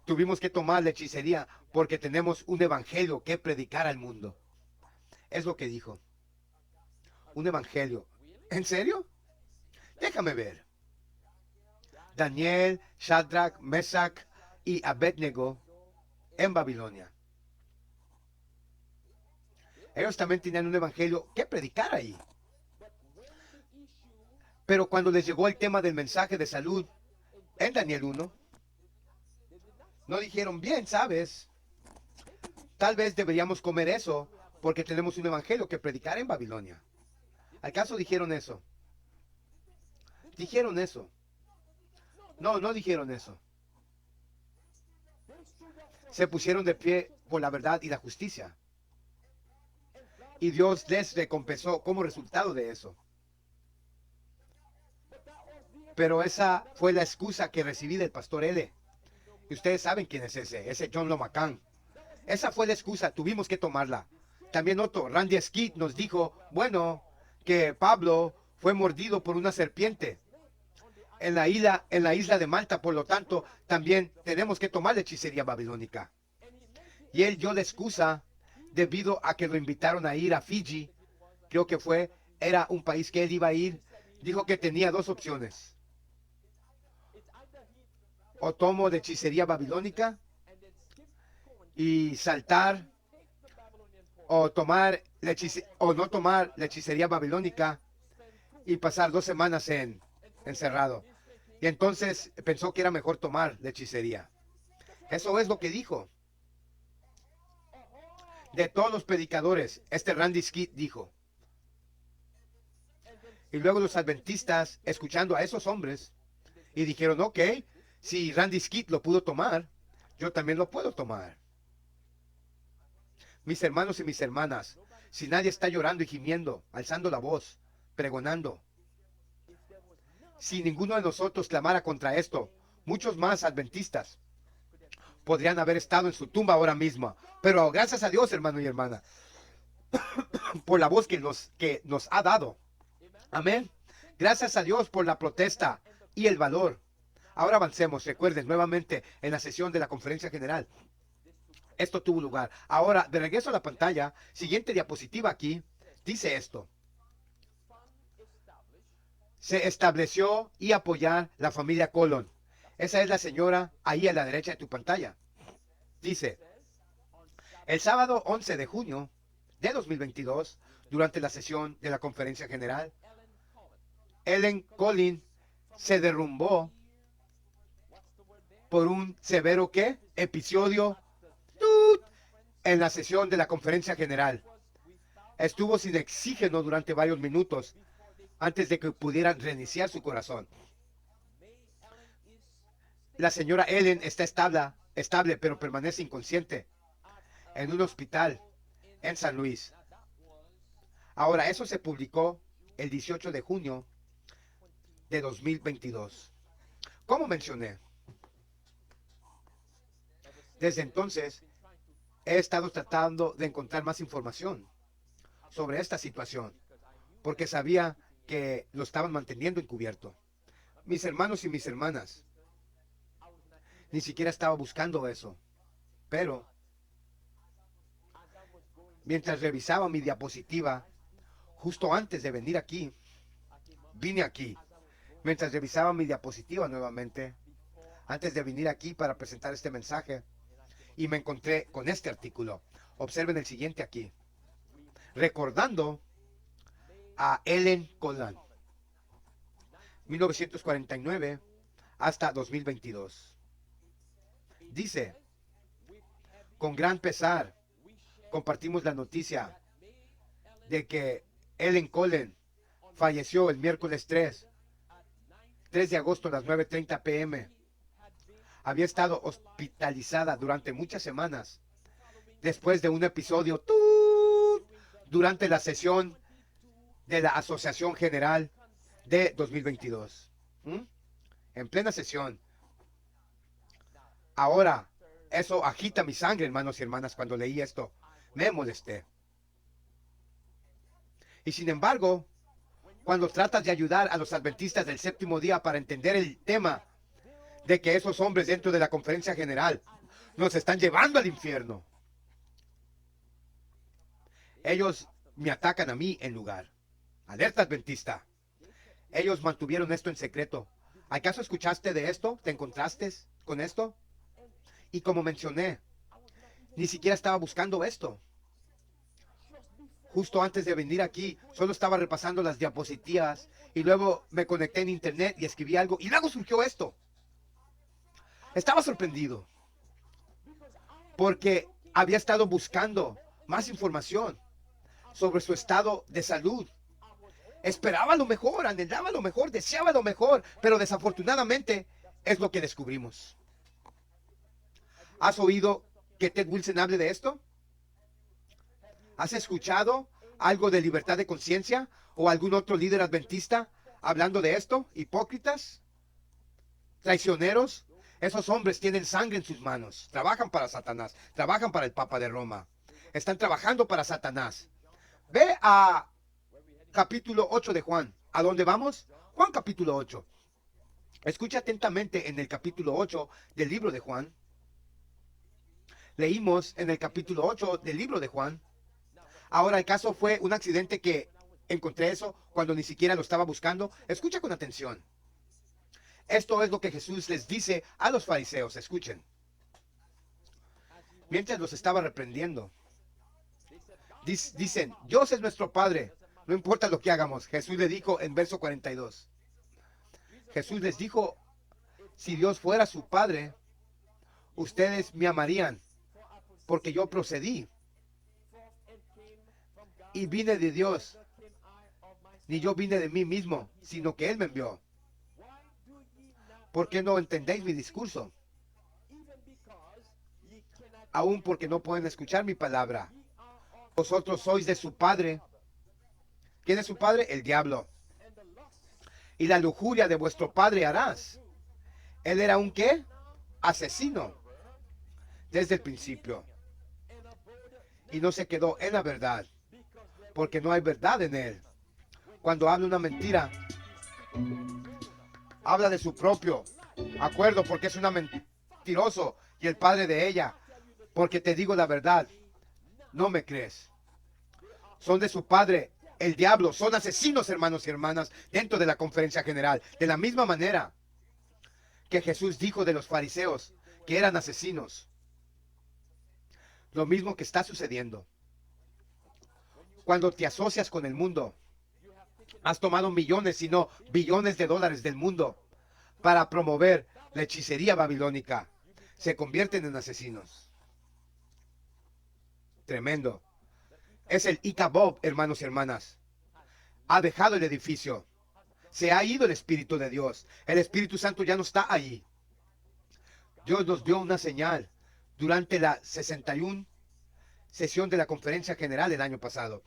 tuvimos que tomar la hechicería porque tenemos un evangelio que predicar al mundo. Es lo que dijo. Un evangelio. ¿En serio? Déjame ver. Daniel, Shadrach, Mesach y Abednego en Babilonia. Ellos también tenían un evangelio que predicar ahí. Pero cuando les llegó el tema del mensaje de salud en Daniel 1, no dijeron, bien, sabes, tal vez deberíamos comer eso porque tenemos un evangelio que predicar en Babilonia. ¿Acaso dijeron eso? Dijeron eso. No, no dijeron eso. Se pusieron de pie por la verdad y la justicia. Y Dios les recompensó como resultado de eso. Pero esa fue la excusa que recibí del pastor L. Y ustedes saben quién es ese John Lomacan. Esa fue la excusa, tuvimos que tomarla. También otro, Randy Skeet nos dijo, bueno, que Pablo fue mordido por una serpiente en la isla de Malta, por lo tanto, también tenemos que tomar la hechicería babilónica. Y él dio la excusa debido a que lo invitaron a ir a Fiji, creo que era un país que él iba a ir, dijo que tenía dos opciones. O tomo la hechicería babilónica y saltar, o no tomar la hechicería babilónica y pasar 2 semanas encerrado. Y entonces pensó que era mejor tomar la hechicería. Eso es lo que dijo. De todos los predicadores, Randy Skeet dijo. Y luego los adventistas, escuchando a esos hombres, y dijeron, ok, si Randy Skeet lo pudo tomar, yo también lo puedo tomar. Mis hermanos y mis hermanas, si nadie está llorando y gimiendo, alzando la voz, pregonando, si ninguno de nosotros clamara contra esto, muchos más adventistas podrían haber estado en su tumba ahora mismo. Pero gracias a Dios, hermano y hermana, por la voz que nos ha dado. Amén. Gracias a Dios por la protesta y el valor. Ahora avancemos. Recuerden nuevamente en la sesión de la conferencia general. Esto tuvo lugar. Ahora, de regreso a la pantalla, siguiente diapositiva aquí, dice esto. Se estableció y apoyar la familia Colon. Esa es la señora ahí a la derecha de tu pantalla. Dice, el sábado 11 de junio de 2022, durante la sesión de la conferencia general, Ellen Collin se derrumbó por un severo episodio en la sesión de la conferencia general. Estuvo sin oxígeno durante varios minutos antes de que pudieran reiniciar su corazón. La señora Ellen está estable, pero permanece inconsciente en un hospital en San Luis. Ahora, eso se publicó el 18 de junio de 2022. Como mencioné, desde entonces he estado tratando de encontrar más información sobre esta situación, porque sabía que lo estaban manteniendo encubierto. Mis hermanos y mis hermanas, ni siquiera estaba buscando eso, pero mientras revisaba mi diapositiva, justo antes de venir aquí, vine aquí, mientras revisaba mi diapositiva nuevamente, antes de venir aquí para presentar este mensaje, y me encontré con este artículo. Observen el siguiente aquí. Recordando a Ellen Collin, 1949 hasta 2022. Dice, con gran pesar, compartimos la noticia de que Ellen Collin falleció el miércoles 3 de agosto a las 9:30 p.m. Había estado hospitalizada durante muchas semanas después de un episodio durante la sesión de la Asociación General de 2022. En plena sesión. Ahora, eso agita mi sangre, hermanos y hermanas, cuando leí esto. Me molesté. Y sin embargo, cuando tratas de ayudar a los adventistas del séptimo día para entender el tema de que esos hombres dentro de la conferencia general nos están llevando al infierno, ellos me atacan a mí en lugar. Alerta adventista. Ellos mantuvieron esto en secreto. ¿Acaso escuchaste de esto? ¿Te encontraste con esto? Y como mencioné, ni siquiera estaba buscando esto. Justo antes de venir aquí, solo estaba repasando las diapositivas y luego me conecté en internet y escribí algo y luego surgió esto. Estaba sorprendido porque había estado buscando más información sobre su estado de salud. esperaba lo mejor, anhelaba lo mejor, deseaba lo mejor, pero desafortunadamente es lo que descubrimos. ¿Has oído que Ted Wilson hable de esto? ¿Has escuchado algo de libertad de conciencia o algún otro líder adventista hablando de esto? Hipócritas, traicioneros. Esos hombres tienen sangre en sus manos. Trabajan para Satanás. Trabajan para el Papa de Roma. Están trabajando para Satanás. Ve a capítulo 8 de Juan. ¿A dónde vamos? Juan capítulo 8. Escucha atentamente en el capítulo 8 del libro de Juan. Leímos en el capítulo 8 del libro de Juan. Ahora, el caso fue un accidente que encontré eso cuando ni siquiera lo estaba buscando. Escucha con atención. Esto es lo que Jesús les dice a los fariseos. Escuchen. Mientras los estaba reprendiendo. Dicen, Dios es nuestro Padre. No importa lo que hagamos. Jesús le dijo en verso 42. Jesús les dijo, si Dios fuera su Padre, ustedes me amarían, porque yo procedí y vine de Dios. Ni yo vine de mí mismo, sino que Él me envió. ¿Por qué no entendéis mi discurso? Aún porque no pueden escuchar mi palabra. Vosotros sois de su padre. ¿Quién es su padre? El diablo. Y la lujuria de vuestro padre harás. Él era un ¿qué? Asesino. Desde el principio. Y no se quedó en la verdad. Porque no hay verdad en él. Cuando habla una mentira, habla de su propio acuerdo, porque es un mentiroso y el padre de ella. Porque te digo la verdad, no me crees. Son de su padre, el diablo. Son asesinos, hermanos y hermanas, dentro de la conferencia general. De la misma manera que Jesús dijo de los fariseos que eran asesinos. Lo mismo que está sucediendo. Cuando te asocias con el mundo, has tomado millones, si no billones de dólares del mundo para promover la hechicería babilónica. Se convierten en asesinos. Tremendo. Es el Icabod, hermanos y hermanas. Ha dejado el edificio. Se ha ido el Espíritu de Dios. El Espíritu Santo ya no está ahí. Dios nos dio una señal durante la 61 sesión de la conferencia general del año pasado.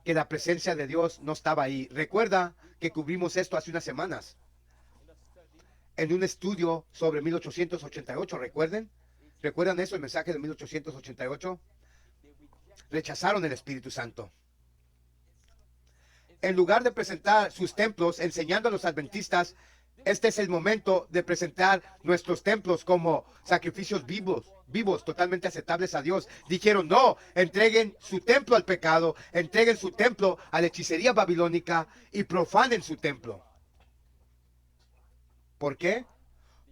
Que la presencia de Dios no estaba ahí. Recuerda que cubrimos esto hace unas semanas. En un estudio sobre 1888, ¿recuerdan eso, el mensaje de 1888? Rechazaron el Espíritu Santo. En lugar de presentar sus templos enseñando a los adventistas, este es el momento de presentar nuestros templos como sacrificios vivos, totalmente aceptables a Dios. Dijeron, no, entreguen su templo al pecado, entreguen su templo a la hechicería babilónica y profanen su templo. ¿Por qué?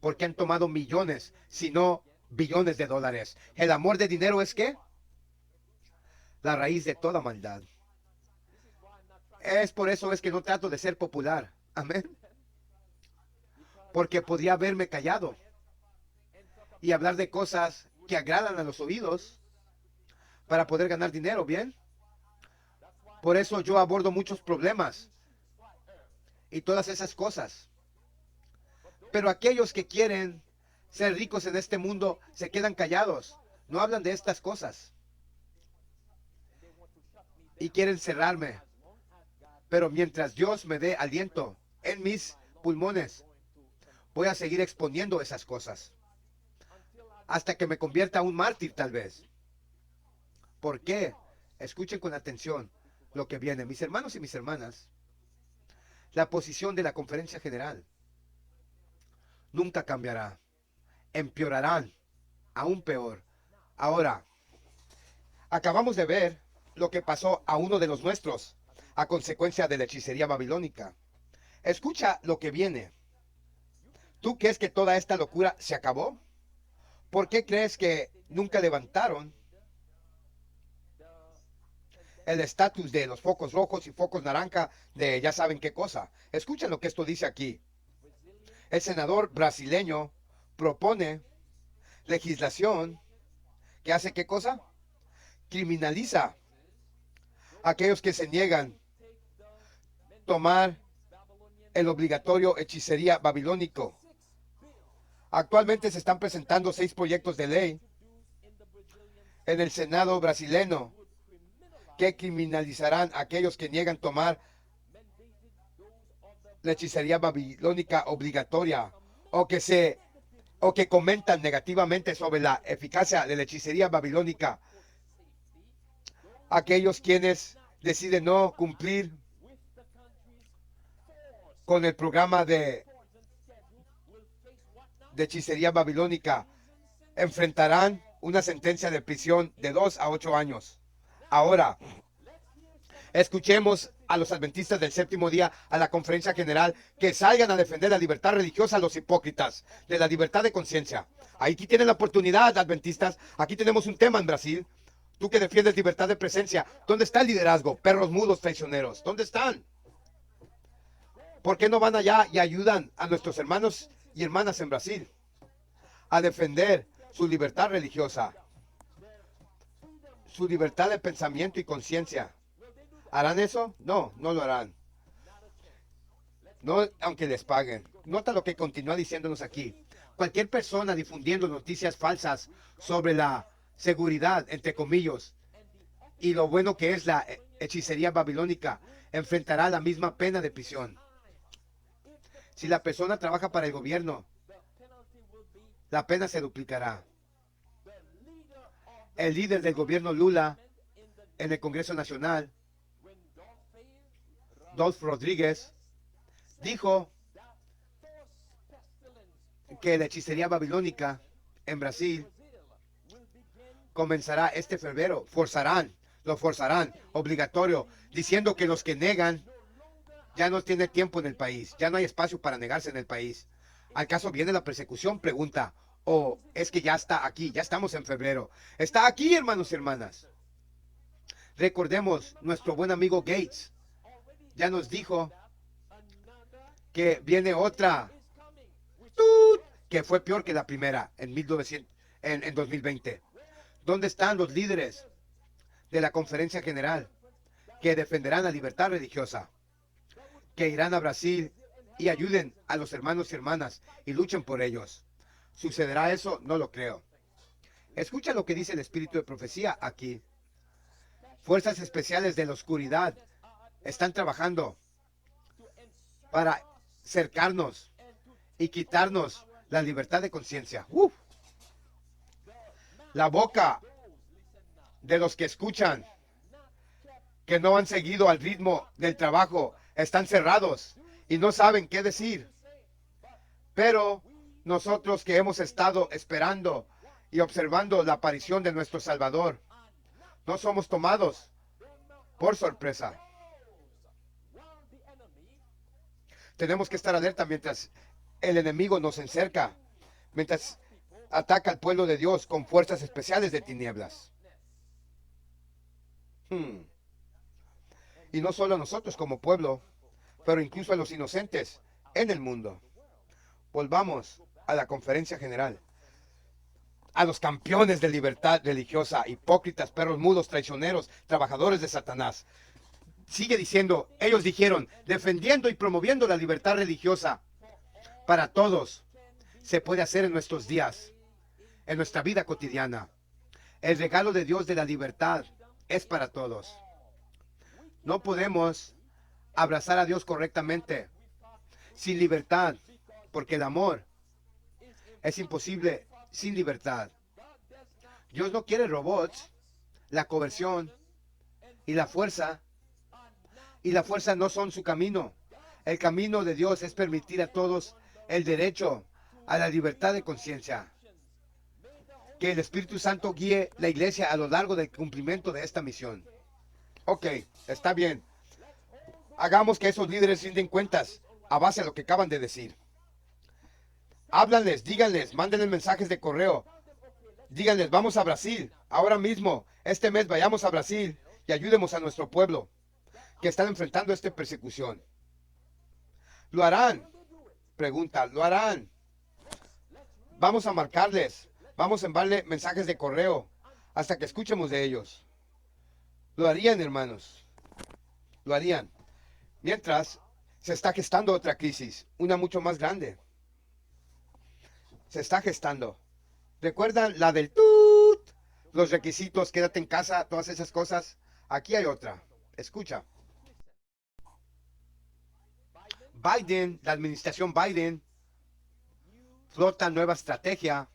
Porque han tomado millones, si no billones de dólares. ¿El amor de dinero es qué? La raíz de toda maldad. Es por eso es que no trato de ser popular. Amén. Porque podría haberme callado y hablar de cosas que agradan a los oídos para poder ganar dinero, ¿bien? Por eso yo abordo muchos problemas y todas esas cosas. Pero aquellos que quieren ser ricos en este mundo se quedan callados. No hablan de estas cosas. Y quieren cerrarme. Pero mientras Dios me dé aliento en mis pulmones, voy a seguir exponiendo esas cosas. Hasta que me convierta en un mártir, tal vez. ¿Por qué? Escuchen con atención lo que viene. Mis hermanos y mis hermanas, la posición de la conferencia general nunca cambiará. Empeorarán, aún peor. Ahora, acabamos de ver lo que pasó a uno de los nuestros a consecuencia de la hechicería babilónica. Escucha lo que viene. ¿Tú crees que toda esta locura se acabó? ¿Por qué crees que nunca levantaron el estatus de los focos rojos y focos naranja de ya saben qué cosa? Escuchen lo que esto dice aquí. El senador brasileño propone legislación que hace qué cosa? Criminaliza a aquellos que se niegan tomar el obligatorio hechicería babilónico. Actualmente se están presentando 6 proyectos de ley en el Senado brasileño que criminalizarán a aquellos que niegan tomar la hechicería babilónica obligatoria o que comentan negativamente sobre la eficacia de la hechicería babilónica. Aquellos quienes deciden no cumplir con el programa de hechicería babilónica enfrentarán una sentencia de prisión de 2 a 8 años. Ahora, escuchemos a los adventistas del séptimo día, a la conferencia general, que salgan a defender la libertad religiosa a los hipócritas, de la libertad de conciencia. Aquí tienen la oportunidad, adventistas. Aquí tenemos un tema en Brasil. Tú que defiendes libertad de presencia, ¿dónde está el liderazgo? Perros mudos traicioneros, ¿dónde están? ¿Por qué no van allá y ayudan a nuestros hermanos y hermanas en Brasil a defender su libertad religiosa, su libertad de pensamiento y conciencia? ¿Harán eso? No, no lo harán. No, aunque les paguen. Nota lo que continúa diciéndonos aquí. Cualquier persona difundiendo noticias falsas sobre la seguridad, entre comillas, y lo bueno que es la hechicería babilónica, enfrentará la misma pena de prisión. Si la persona trabaja para el gobierno, la pena se duplicará. El líder del gobierno Lula en el Congreso Nacional, Dolph Rodríguez, dijo que la hechicería babilónica en Brasil comenzará este febrero. Lo forzarán, obligatorio, diciendo que los que negan ya no tienen tiempo en el país, ya no hay espacio para negarse en el país. ¿Al caso viene la persecución? Pregunta. ¿O es que ya está aquí? Ya estamos en febrero. Está aquí, hermanos y hermanas. Recordemos, nuestro buen amigo Gates ya nos dijo que viene otra que fue peor que la primera en 2020. ¿Dónde están los líderes de la conferencia general que defenderán la libertad religiosa, que irán a Brasil y ayuden a los hermanos y hermanas y luchen por ellos? ¿Sucederá eso? No lo creo. Escucha lo que dice el espíritu de profecía aquí. Fuerzas especiales de la oscuridad están trabajando para cercarnos y quitarnos la libertad de conciencia. La boca de los que escuchan, que no han seguido al ritmo del trabajo, están cerrados y no saben qué decir. Pero nosotros que hemos estado esperando y observando la aparición de nuestro Salvador, no somos tomados por sorpresa. Tenemos que estar alerta mientras el enemigo nos encerca, mientras ataca al pueblo de Dios con fuerzas especiales de tinieblas. Y no solo a nosotros como pueblo, pero incluso a los inocentes en el mundo. Volvamos a la conferencia general. A los campeones de libertad religiosa, hipócritas, perros mudos, traicioneros, trabajadores de Satanás. Sigue diciendo, ellos dijeron, defendiendo y promoviendo la libertad religiosa para todos. Se puede hacer en nuestros días, en nuestra vida cotidiana. El regalo de Dios de la libertad es para todos. No podemos abrazar a Dios correctamente sin libertad, porque el amor es imposible sin libertad. Dios no quiere robots, la coerción y la fuerza no son su camino. El camino de Dios es permitir a todos el derecho a la libertad de conciencia. Que el Espíritu Santo guíe la iglesia a lo largo del cumplimiento de esta misión. Ok, está bien. Hagamos que esos líderes rinden cuentas a base de lo que acaban de decir. Háblanles, díganles, mándenles mensajes de correo. Díganles, vamos a Brasil, ahora mismo, este mes vayamos a Brasil y ayudemos a nuestro pueblo que están enfrentando esta persecución. ¿Lo harán? Pregunta, ¿lo harán? Vamos a marcarles, vamos a enviarle mensajes de correo hasta que escuchemos de ellos. ¿Lo harían, hermanos? ¿Lo harían? Mientras, se está gestando otra crisis, una mucho más grande. Se está gestando. ¿Recuerdan la del tut? Los requisitos, quédate en casa, todas esas cosas. Aquí hay otra. Escucha. Biden, la administración Biden, flota nueva estrategia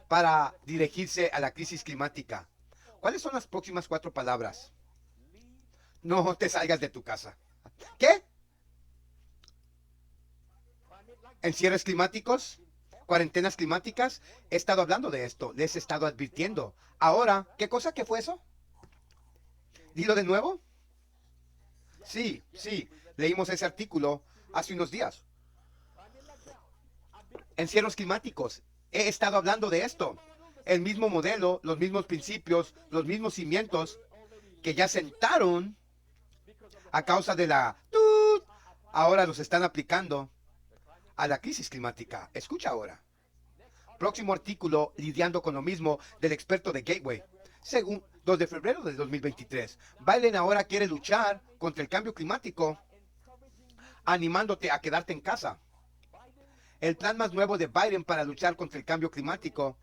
para dirigirse a la crisis climática. ¿Cuáles son las próximas 4 palabras? No te salgas de tu casa. ¿Qué? ¿Encierres climáticos? ¿Cuarentenas climáticas? He estado hablando de esto, les he estado advirtiendo. Ahora, ¿qué cosa que fue eso? Dilo de nuevo. Sí, sí, leímos ese artículo hace unos días. Encierros climáticos. He estado hablando de esto. El mismo modelo, los mismos principios, los mismos cimientos que ya sentaron a causa de la ¡tut! Ahora los están aplicando a la crisis climática. Escucha ahora. Próximo artículo lidiando con lo mismo del experto de Gateway. Según 2 de febrero del 2023, Biden ahora quiere luchar contra el cambio climático, animándote a quedarte en casa. El plan más nuevo de Biden para luchar contra el cambio climático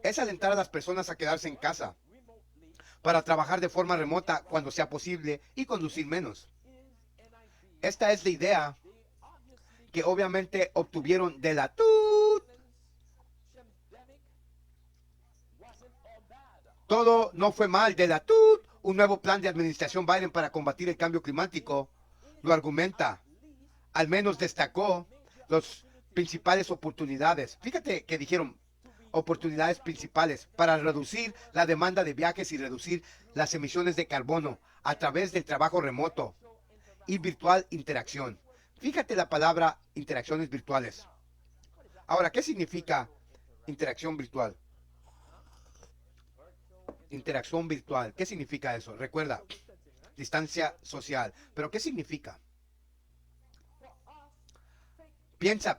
es alentar a las personas a quedarse en casa, para trabajar de forma remota cuando sea posible y conducir menos. Esta es la idea que obviamente obtuvieron de la TUT. Todo no fue mal de la TUT. Un nuevo plan de administración Biden para combatir el cambio climático lo argumenta. Al menos destacó las principales oportunidades. Fíjate que dijeron oportunidades principales para reducir la demanda de viajes y reducir las emisiones de carbono a través del trabajo remoto y virtual interacción. Fíjate la palabra interacciones virtuales. Ahora, ¿qué significa interacción virtual? Interacción virtual. ¿Qué significa eso? Recuerda, distancia social. ¿Pero qué significa? Piensa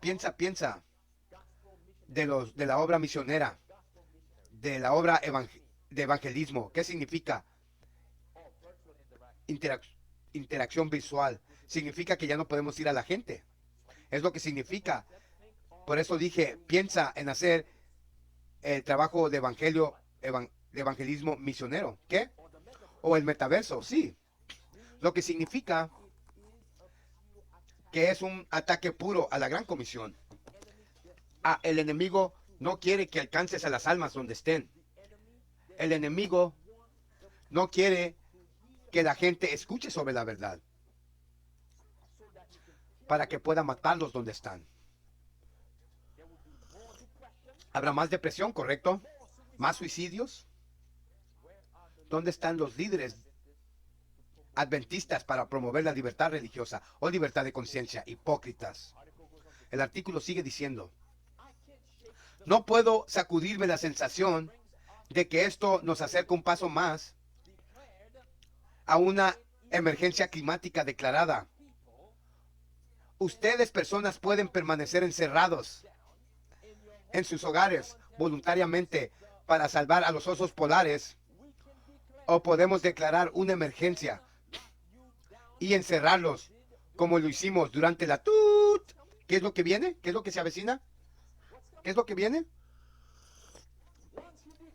de la obra misionera, de la obra de evangelismo. ¿Qué significa? Interacción visual. Significa que ya no podemos ir a la gente. Es lo que significa. Por eso dije, piensa en hacer el trabajo de de evangelismo misionero. ¿Qué? O el metaverso, sí. Lo que significa que es un ataque puro a la gran comisión. El enemigo no quiere que alcances a las almas donde estén. El enemigo no quiere que la gente escuche sobre la verdad para que pueda matarlos donde están. Habrá más depresión, ¿correcto? Más suicidios. ¿Dónde están los líderes adventistas para promover la libertad religiosa o libertad de conciencia? Hipócritas. El artículo sigue diciendo, no puedo sacudirme la sensación de que esto nos acerca un paso más a una emergencia climática declarada. Ustedes, personas, pueden permanecer encerrados en sus hogares voluntariamente para salvar a los osos polares, o podemos declarar una emergencia y encerrarlos como lo hicimos durante la TUT. ¿Qué es lo que viene? ¿Qué es lo que se avecina? ¿Qué es lo que viene?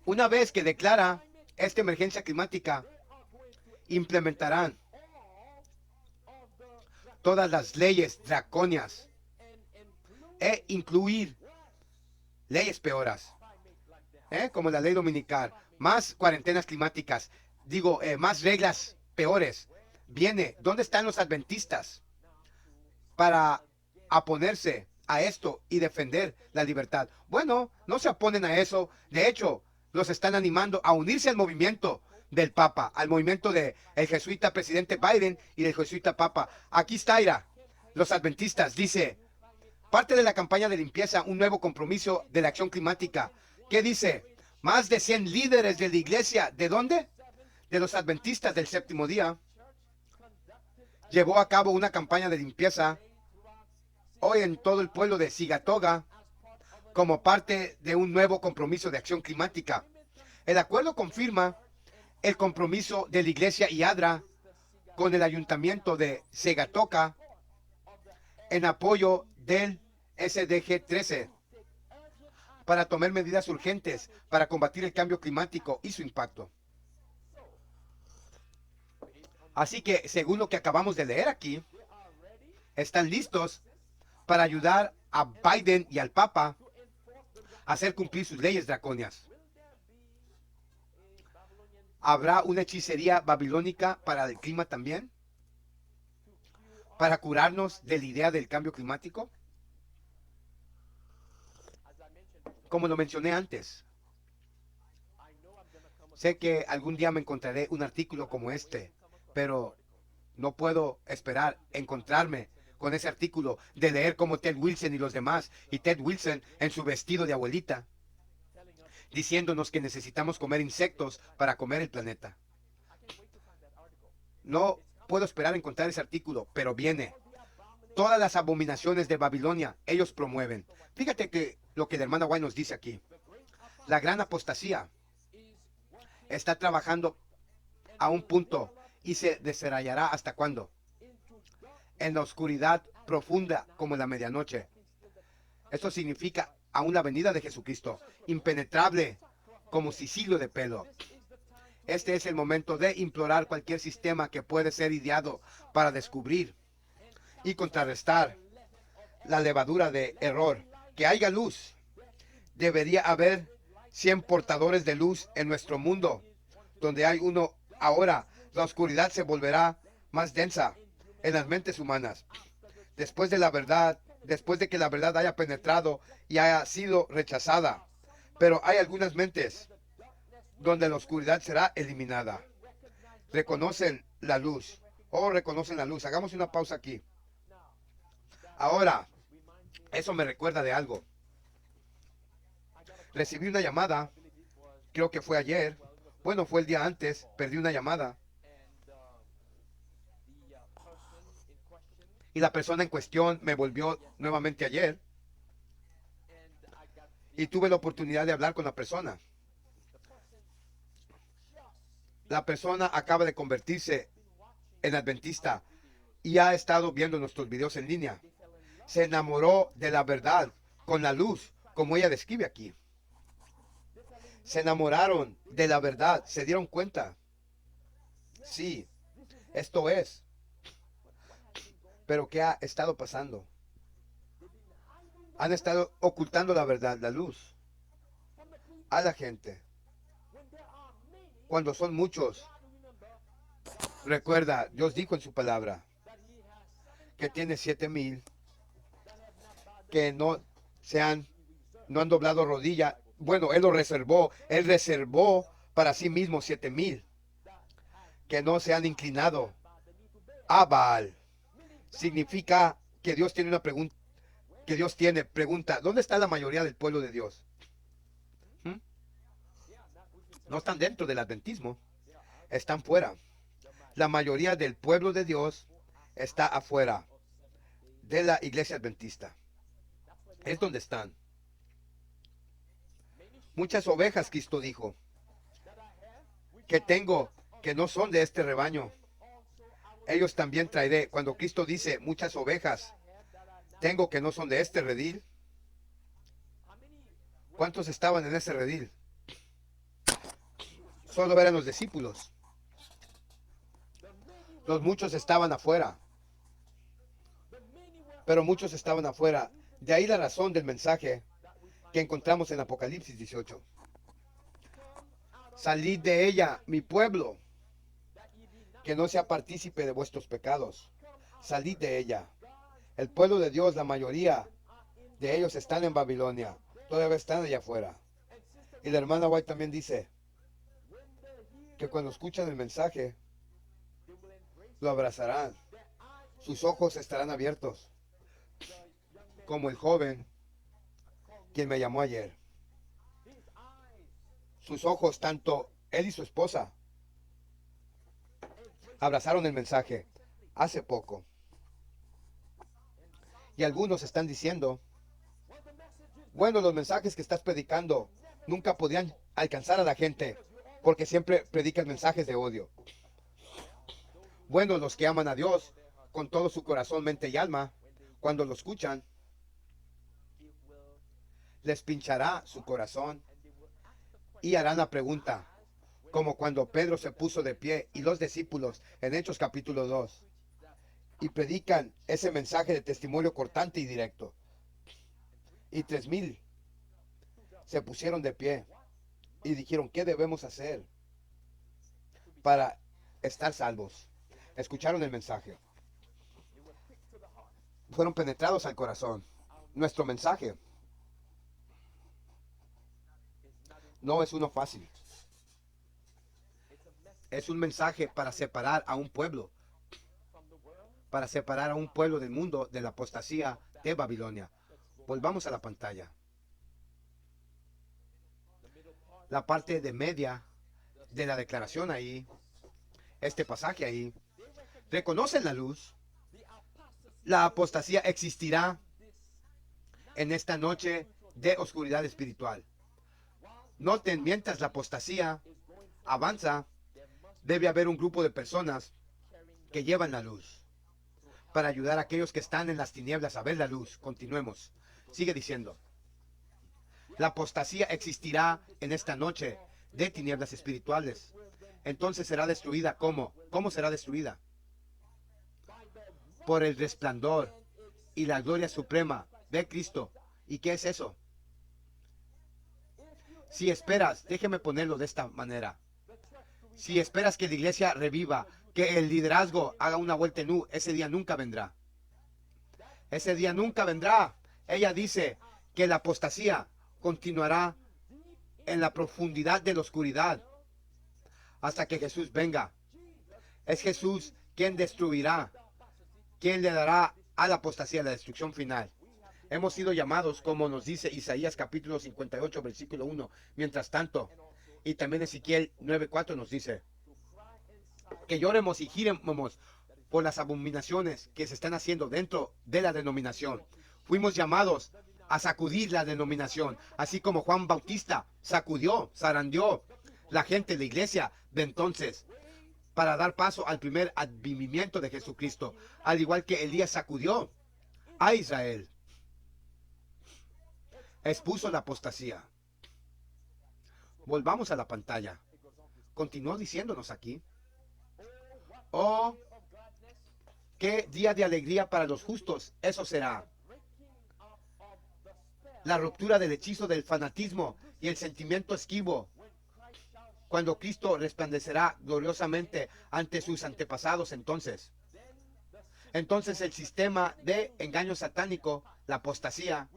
Una vez que declara esta emergencia climática, implementarán todas las leyes draconias e incluir leyes peoras, como la ley dominical, más cuarentenas climáticas, más reglas peores. ¿Dónde están los adventistas para oponerse a esto y defender la libertad? Bueno, no se oponen a eso. De hecho, los están animando a unirse al movimiento del Papa, al movimiento del jesuita presidente Biden y del jesuita Papa. Aquí está, los adventistas, dice, parte de la campaña de limpieza, un nuevo compromiso de la acción climática. ¿Qué dice? Más de 100 líderes de la iglesia, ¿de dónde? De los adventistas del séptimo día, llevó a cabo una campaña de limpieza hoy en todo el pueblo de Sigatoga como parte de un nuevo compromiso de acción climática. El acuerdo confirma el compromiso de la iglesia y ADRA con el ayuntamiento de Segatoca en apoyo del SDG-13 para tomar medidas urgentes para combatir el cambio climático y su impacto. Así que, según lo que acabamos de leer aquí, están listos para ayudar a Biden y al Papa a hacer cumplir sus leyes draconias. ¿Habrá una hechicería babilónica para el clima también? ¿Para curarnos de la idea del cambio climático? Como lo mencioné antes, sé que algún día me encontraré un artículo como este, pero no puedo esperar encontrarme con ese artículo de leer como Ted Wilson y los demás, y Ted Wilson en su vestido de abuelita, diciéndonos que necesitamos comer insectos para comer el planeta. No puedo esperar encontrar ese artículo, pero viene. Todas las abominaciones de Babilonia, ellos promueven. Fíjate que lo que la hermana White nos dice aquí. La gran apostasía está trabajando a un punto y se desarrollará hasta cuándo. En la oscuridad profunda como en la medianoche. Esto significa aún la venida de Jesucristo, impenetrable como sigilo de pelo. Este es el momento de implorar cualquier sistema que puede ser ideado para descubrir y contrarrestar la levadura de error. Que haya luz. Debería haber 100 portadores de luz en nuestro mundo. Donde hay uno ahora, la oscuridad se volverá más densa en las mentes humanas. Después de que la verdad haya penetrado y haya sido rechazada. Pero hay algunas mentes donde la oscuridad será eliminada. Reconocen la luz. Reconocen la luz. Hagamos una pausa aquí. Ahora, eso me recuerda de algo. Recibí una llamada, creo que fue ayer. Bueno, fue el día antes, perdí una llamada. Y la persona en cuestión me volvió nuevamente ayer. Y tuve la oportunidad de hablar con la persona. La persona acaba de convertirse en adventista y ha estado viendo nuestros videos en línea. Se enamoró de la verdad con la luz, como ella describe aquí. Se enamoraron de la verdad, se dieron cuenta. Sí, esto es. Pero ¿qué ha estado pasando? Han estado ocultando la verdad, la luz, a la gente. Cuando son muchos, recuerda, Dios dijo en su palabra que tiene 7,000 que no han doblado rodilla. Bueno, Él reservó para sí mismo 7,000 que no se han inclinado a Baal. Significa que Dios tiene una pregunta, pregunta, ¿dónde está la mayoría del pueblo de Dios? No están dentro del adventismo, están fuera. La mayoría del pueblo de Dios está afuera de la iglesia adventista. Es donde están. Muchas ovejas, Cristo dijo, que tengo, que no son de este rebaño. Ellos también traeré. Cuando Cristo dice, muchas ovejas tengo que no son de este redil. ¿Cuántos estaban en ese redil? Solo eran los discípulos. Los muchos estaban afuera. Pero muchos estaban afuera. De ahí la razón del mensaje que encontramos en Apocalipsis 18. Salid de ella, mi pueblo, que no sea partícipe de vuestros pecados. Salid de ella. El pueblo de Dios, la mayoría de ellos están en Babilonia. Todavía están allá afuera. Y la hermana White también dice que cuando escuchan el mensaje, lo abrazarán. Sus ojos estarán abiertos. Como el joven quien me llamó ayer. Sus ojos, tanto él y su esposa, abrazaron el mensaje hace poco. Y algunos están diciendo, bueno, los mensajes que estás predicando nunca podían alcanzar a la gente porque siempre predicas mensajes de odio. Bueno, los que aman a Dios con todo su corazón, mente y alma, cuando lo escuchan, les pinchará su corazón y harán la pregunta, como cuando Pedro se puso de pie y los discípulos en Hechos capítulo 2 y predican ese mensaje de testimonio cortante y directo. Y 3,000 se pusieron de pie y dijeron, ¿qué debemos hacer para estar salvos? Escucharon el mensaje. Fueron penetrados al corazón. Nuestro mensaje no es uno fácil. Es un mensaje para separar a un pueblo, para separar a un pueblo del mundo de la apostasía de Babilonia. Volvamos a la pantalla. La parte de media de la declaración ahí, este pasaje ahí, reconocen la luz. La apostasía existirá en esta noche de oscuridad espiritual. Noten, mientras la apostasía avanza, debe haber un grupo de personas que llevan la luz para ayudar a aquellos que están en las tinieblas a ver la luz. Continuemos. Sigue diciendo. La apostasía existirá en esta noche de tinieblas espirituales. Entonces será destruida. ¿Cómo? ¿Cómo será destruida? Por el resplandor y la gloria suprema de Cristo. ¿Y qué es eso? Si esperas, déjeme ponerlo de esta manera. Si esperas que la iglesia reviva, que el liderazgo haga una vuelta en U, ese día nunca vendrá. Ese día nunca vendrá. Ella dice que la apostasía continuará en la profundidad de la oscuridad hasta que Jesús venga. Es Jesús quien destruirá, quien le dará a la apostasía la destrucción final. Hemos sido llamados, como nos dice Isaías capítulo 58, versículo 1. Mientras tanto, y también Ezequiel 9:4 nos dice que lloremos y giremos por las abominaciones que se están haciendo dentro de la denominación. Fuimos llamados a sacudir la denominación, así como Juan Bautista sacudió, zarandeó la gente de la iglesia de entonces, para dar paso al primer advenimiento de Jesucristo, al igual que Elías sacudió a Israel. Expuso la apostasía. Volvamos a la pantalla. Continuó diciéndonos aquí. Oh, qué día de alegría para los justos, eso será. La ruptura del hechizo del fanatismo y el sentimiento esquivo, cuando Cristo resplandecerá gloriosamente ante sus antepasados entonces. Entonces el sistema de engaño satánico, la apostasía,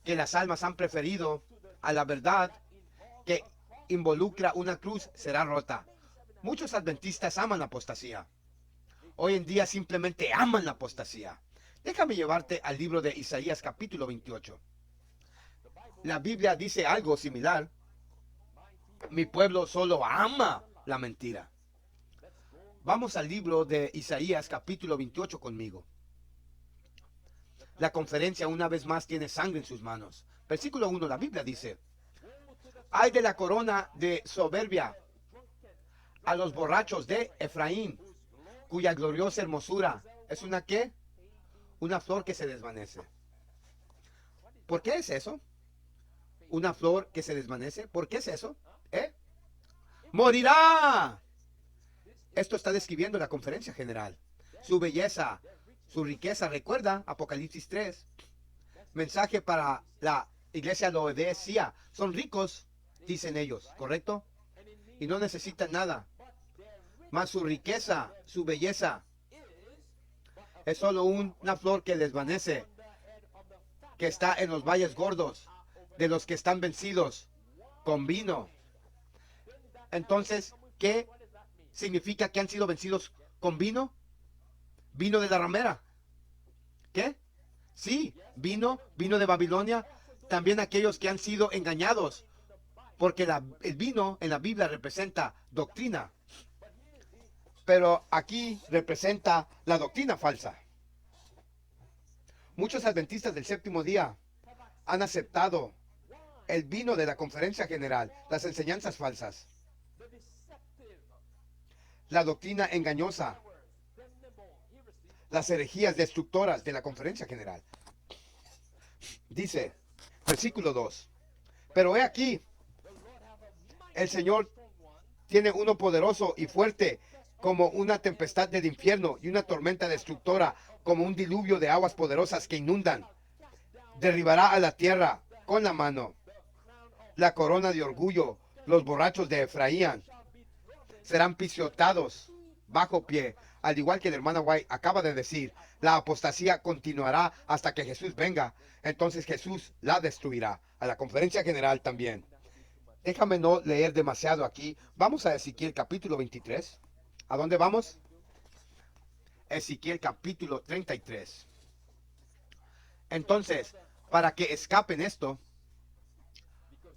que las almas han preferido a la verdad que involucra una cruz, será rota. Muchos adventistas aman la apostasía. Hoy en día simplemente aman la apostasía. Déjame llevarte al libro de Isaías capítulo 28. La Biblia dice algo similar. Mi pueblo solo ama la mentira. Vamos al libro de Isaías capítulo 28 conmigo. La conferencia una vez más tiene sangre en sus manos. Versículo 1, la Biblia dice: ay de la corona de soberbia a los borrachos de Efraín, cuya gloriosa hermosura es una ¿qué? Una flor que se desvanece. ¿Por qué es eso? Una flor que se desvanece. ¿Por qué es eso? ¡Morirá! Esto está describiendo la conferencia general. Su belleza, su riqueza. Recuerda Apocalipsis 3. Mensaje para la iglesia de Laodicea. Son ricos, dicen ellos, ¿correcto? Y no necesitan nada. Mas su riqueza, su belleza, es solo una flor que desvanece, que está en los valles gordos, de los que están vencidos con vino. Entonces, ¿qué significa que han sido vencidos con vino? Vino de la ramera. ¿Qué? Sí, vino de Babilonia. También aquellos que han sido engañados, porque el vino en la Biblia representa doctrina. Pero aquí representa la doctrina falsa. Muchos adventistas del séptimo día han aceptado el vino de la conferencia general, las enseñanzas falsas. la doctrina engañosa, las herejías destructoras de la conferencia general. Dice, versículo 2, pero he aquí, el Señor tiene uno poderoso y fuerte como una tempestad del infierno y una tormenta destructora como un diluvio de aguas poderosas que inundan. Derribará a la tierra con la mano. La corona de orgullo, los borrachos de Efraín serán pisoteados bajo pie. Al igual que la hermana White acaba de decir, la apostasía continuará hasta que Jesús venga. Entonces Jesús la destruirá. A la conferencia general también. Déjame no leer demasiado aquí. Vamos a Ezequiel capítulo 23. ¿A dónde vamos? Ezequiel capítulo 33. Entonces, para que escapen esto,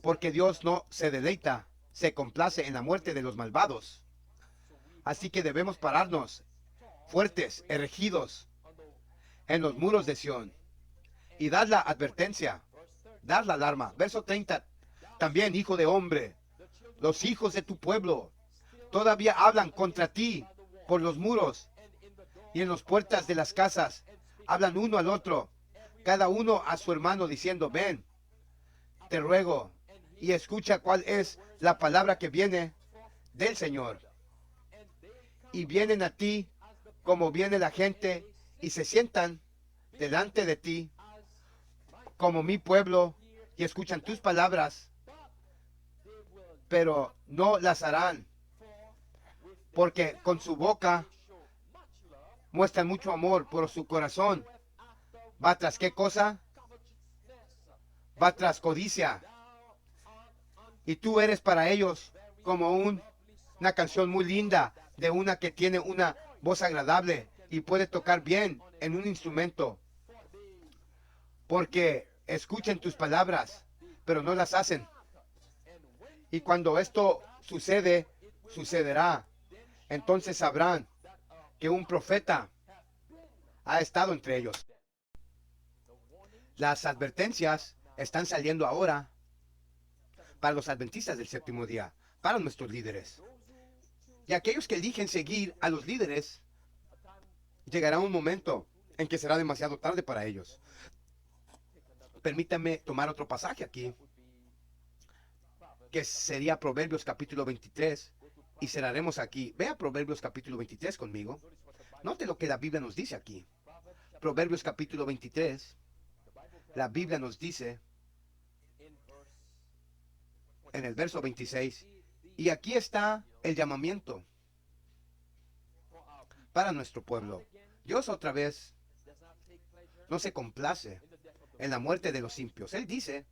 porque Dios no se deleita, se complace en la muerte de los malvados. Así que debemos pararnos fuertes, erigidos en los muros de Sión y dar la advertencia, dar la alarma. Verso 30. También, hijo de hombre, los hijos de tu pueblo todavía hablan contra ti por los muros y en las puertas de las casas. Hablan uno al otro, cada uno a su hermano, diciendo, ven, te ruego, y escucha cuál es la palabra que viene del Señor. Y vienen a ti como viene la gente y se sientan delante de ti como mi pueblo y escuchan tus palabras, pero no las harán, porque con su boca muestran mucho amor, pero su corazón va tras ¿qué cosa? Va tras codicia. Y tú eres para ellos como una canción muy linda de una que tiene una voz agradable y puede tocar bien en un instrumento, porque escuchan tus palabras, pero no las hacen. Y cuando esto sucede, sucederá. Entonces sabrán que un profeta ha estado entre ellos. Las advertencias están saliendo ahora para los adventistas del séptimo día, para nuestros líderes. Y aquellos que eligen seguir a los líderes, llegará un momento en que será demasiado tarde para ellos. Permítame tomar otro pasaje aquí, que sería Proverbios capítulo 23, y cerraremos aquí. Vea Proverbios capítulo 23 conmigo. Note lo que la Biblia nos dice aquí. Proverbios capítulo 23, la Biblia nos dice en el verso 26, y aquí está el llamamiento para nuestro pueblo. Dios otra vez no se complace en la muerte de los impios. Él dice,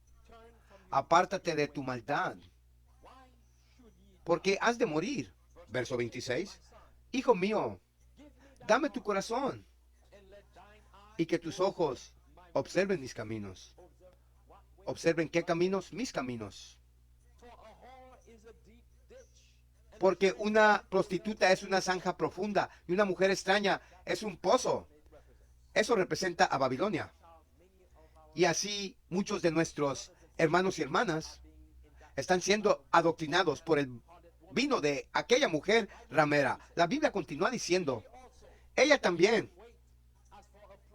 apártate de tu maldad, porque has de morir. Verso 26, hijo mío, dame tu corazón, y que tus ojos observen mis caminos. ¿Observen qué caminos? Mis caminos. Porque una prostituta es una zanja profunda y una mujer extraña es un pozo. Eso representa a Babilonia. Y así muchos de nuestros hermanos y hermanas están siendo adoctrinados por el vino de aquella mujer ramera. La Biblia continúa diciendo, ella también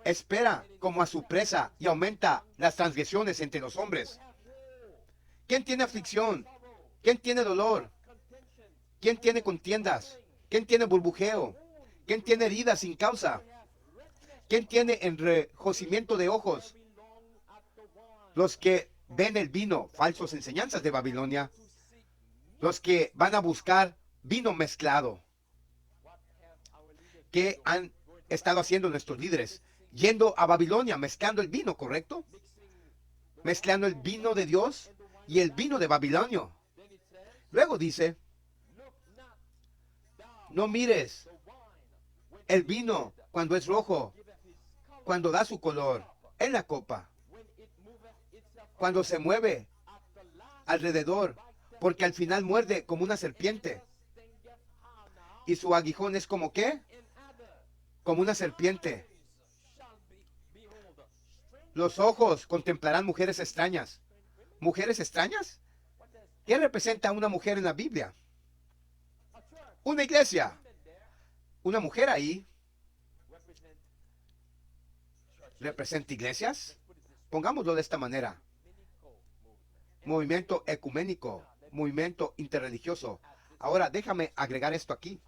espera como a su presa y aumenta las transgresiones entre los hombres. ¿Quién tiene aflicción? ¿Quién tiene dolor? ¿Quién tiene contiendas? ¿Quién tiene burbujeo? ¿Quién tiene heridas sin causa? ¿Quién tiene enrojecimiento de ojos? Los que ven el vino, falsas enseñanzas de Babilonia. Los que van a buscar vino mezclado. ¿Qué han estado haciendo nuestros líderes? Yendo a Babilonia, mezclando el vino, ¿correcto? Mezclando el vino de Dios y el vino de Babilonia. Luego dice, no mires el vino cuando es rojo, cuando da su color en la copa, cuando se mueve alrededor, porque al final muerde como una serpiente. Y su aguijón es como ¿qué? Como una serpiente. Los ojos contemplarán mujeres extrañas. ¿Mujeres extrañas? ¿Qué representa una mujer en la Biblia? Una iglesia. Una mujer ahí representa iglesias. Pongámoslo de esta manera. Movimiento ecuménico, movimiento interreligioso. Ahora déjame agregar esto aquí,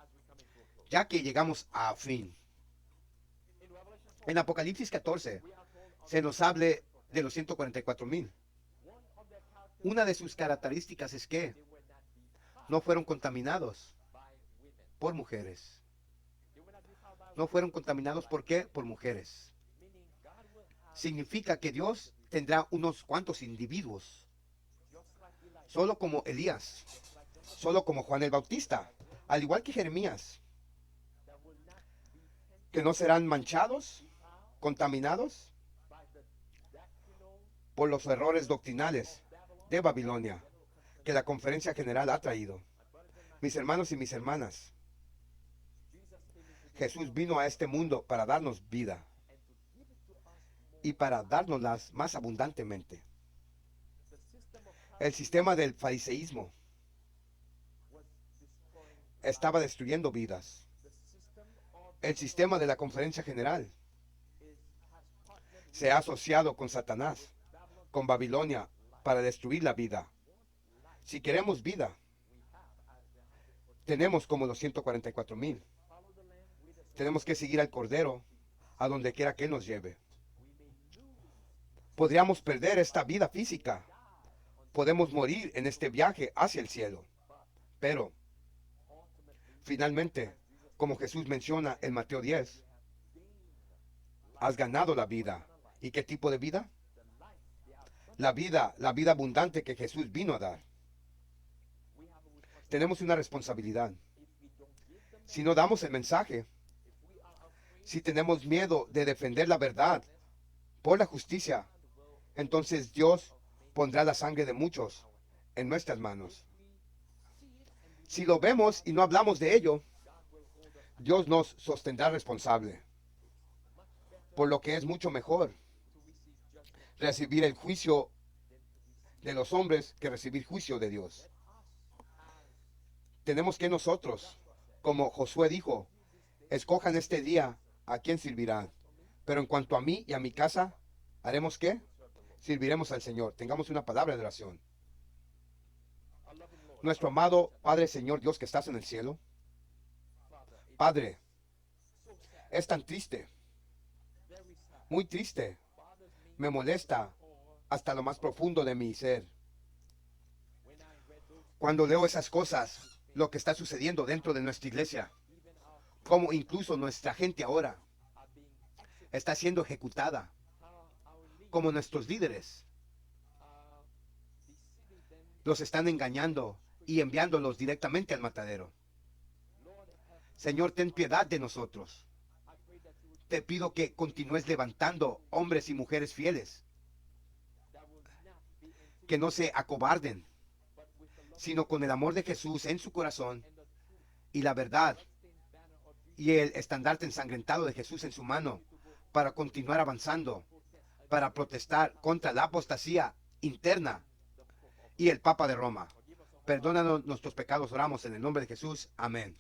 ya que llegamos a fin. En Apocalipsis 14 se nos hable de los 144,000. Una de sus características es que no fueron contaminados por mujeres. No fueron contaminados, ¿por qué? Por mujeres. Significa que Dios tendrá unos cuantos individuos, solo como Elías, solo como Juan el Bautista, al igual que Jeremías, que no serán manchados, contaminados por los errores doctrinales de Babilonia que la conferencia general ha traído. Mis hermanos y mis hermanas, Jesús vino a este mundo para darnos vida y para dárnoslas más abundantemente. El sistema del fariseísmo estaba destruyendo vidas. El sistema de la conferencia general se ha asociado con Satanás, con Babilonia, para destruir la vida. Si queremos vida, tenemos como los 144,000. Tenemos que seguir al Cordero a donde quiera que Él nos lleve. Podríamos perder esta vida física. Podemos morir en este viaje hacia el cielo. Pero, finalmente, como Jesús menciona en Mateo 10, has ganado la vida. ¿Y qué tipo de vida? La vida abundante que Jesús vino a dar. Tenemos una responsabilidad. Si no damos el mensaje, si tenemos miedo de defender la verdad por la justicia, entonces Dios pondrá la sangre de muchos en nuestras manos. Si lo vemos y no hablamos de ello, Dios nos sostendrá responsable. Por lo que es mucho mejor recibir el juicio de los hombres que recibir juicio de Dios. Tenemos que nosotros, como Josué dijo, escojan este día a quién servirán. Pero en cuanto a mí y a mi casa, ¿haremos qué? Serviremos al Señor. Tengamos una palabra de oración. Nuestro amado Padre, Señor Dios que estás en el cielo. Padre, es tan triste, muy triste, me molesta hasta lo más profundo de mi ser. Cuando leo esas cosas, lo que está sucediendo dentro de nuestra iglesia, como incluso nuestra gente ahora está siendo ejecutada, como nuestros líderes los están engañando y enviándolos directamente al matadero. Señor, ten piedad de nosotros. Te pido que continúes levantando hombres y mujeres fieles, que no se acobarden, sino con el amor de Jesús en su corazón y la verdad y el estandarte ensangrentado de Jesús en su mano, para continuar avanzando, para protestar contra la apostasía interna y el Papa de Roma. Perdónanos nuestros pecados, oramos en el nombre de Jesús. Amén.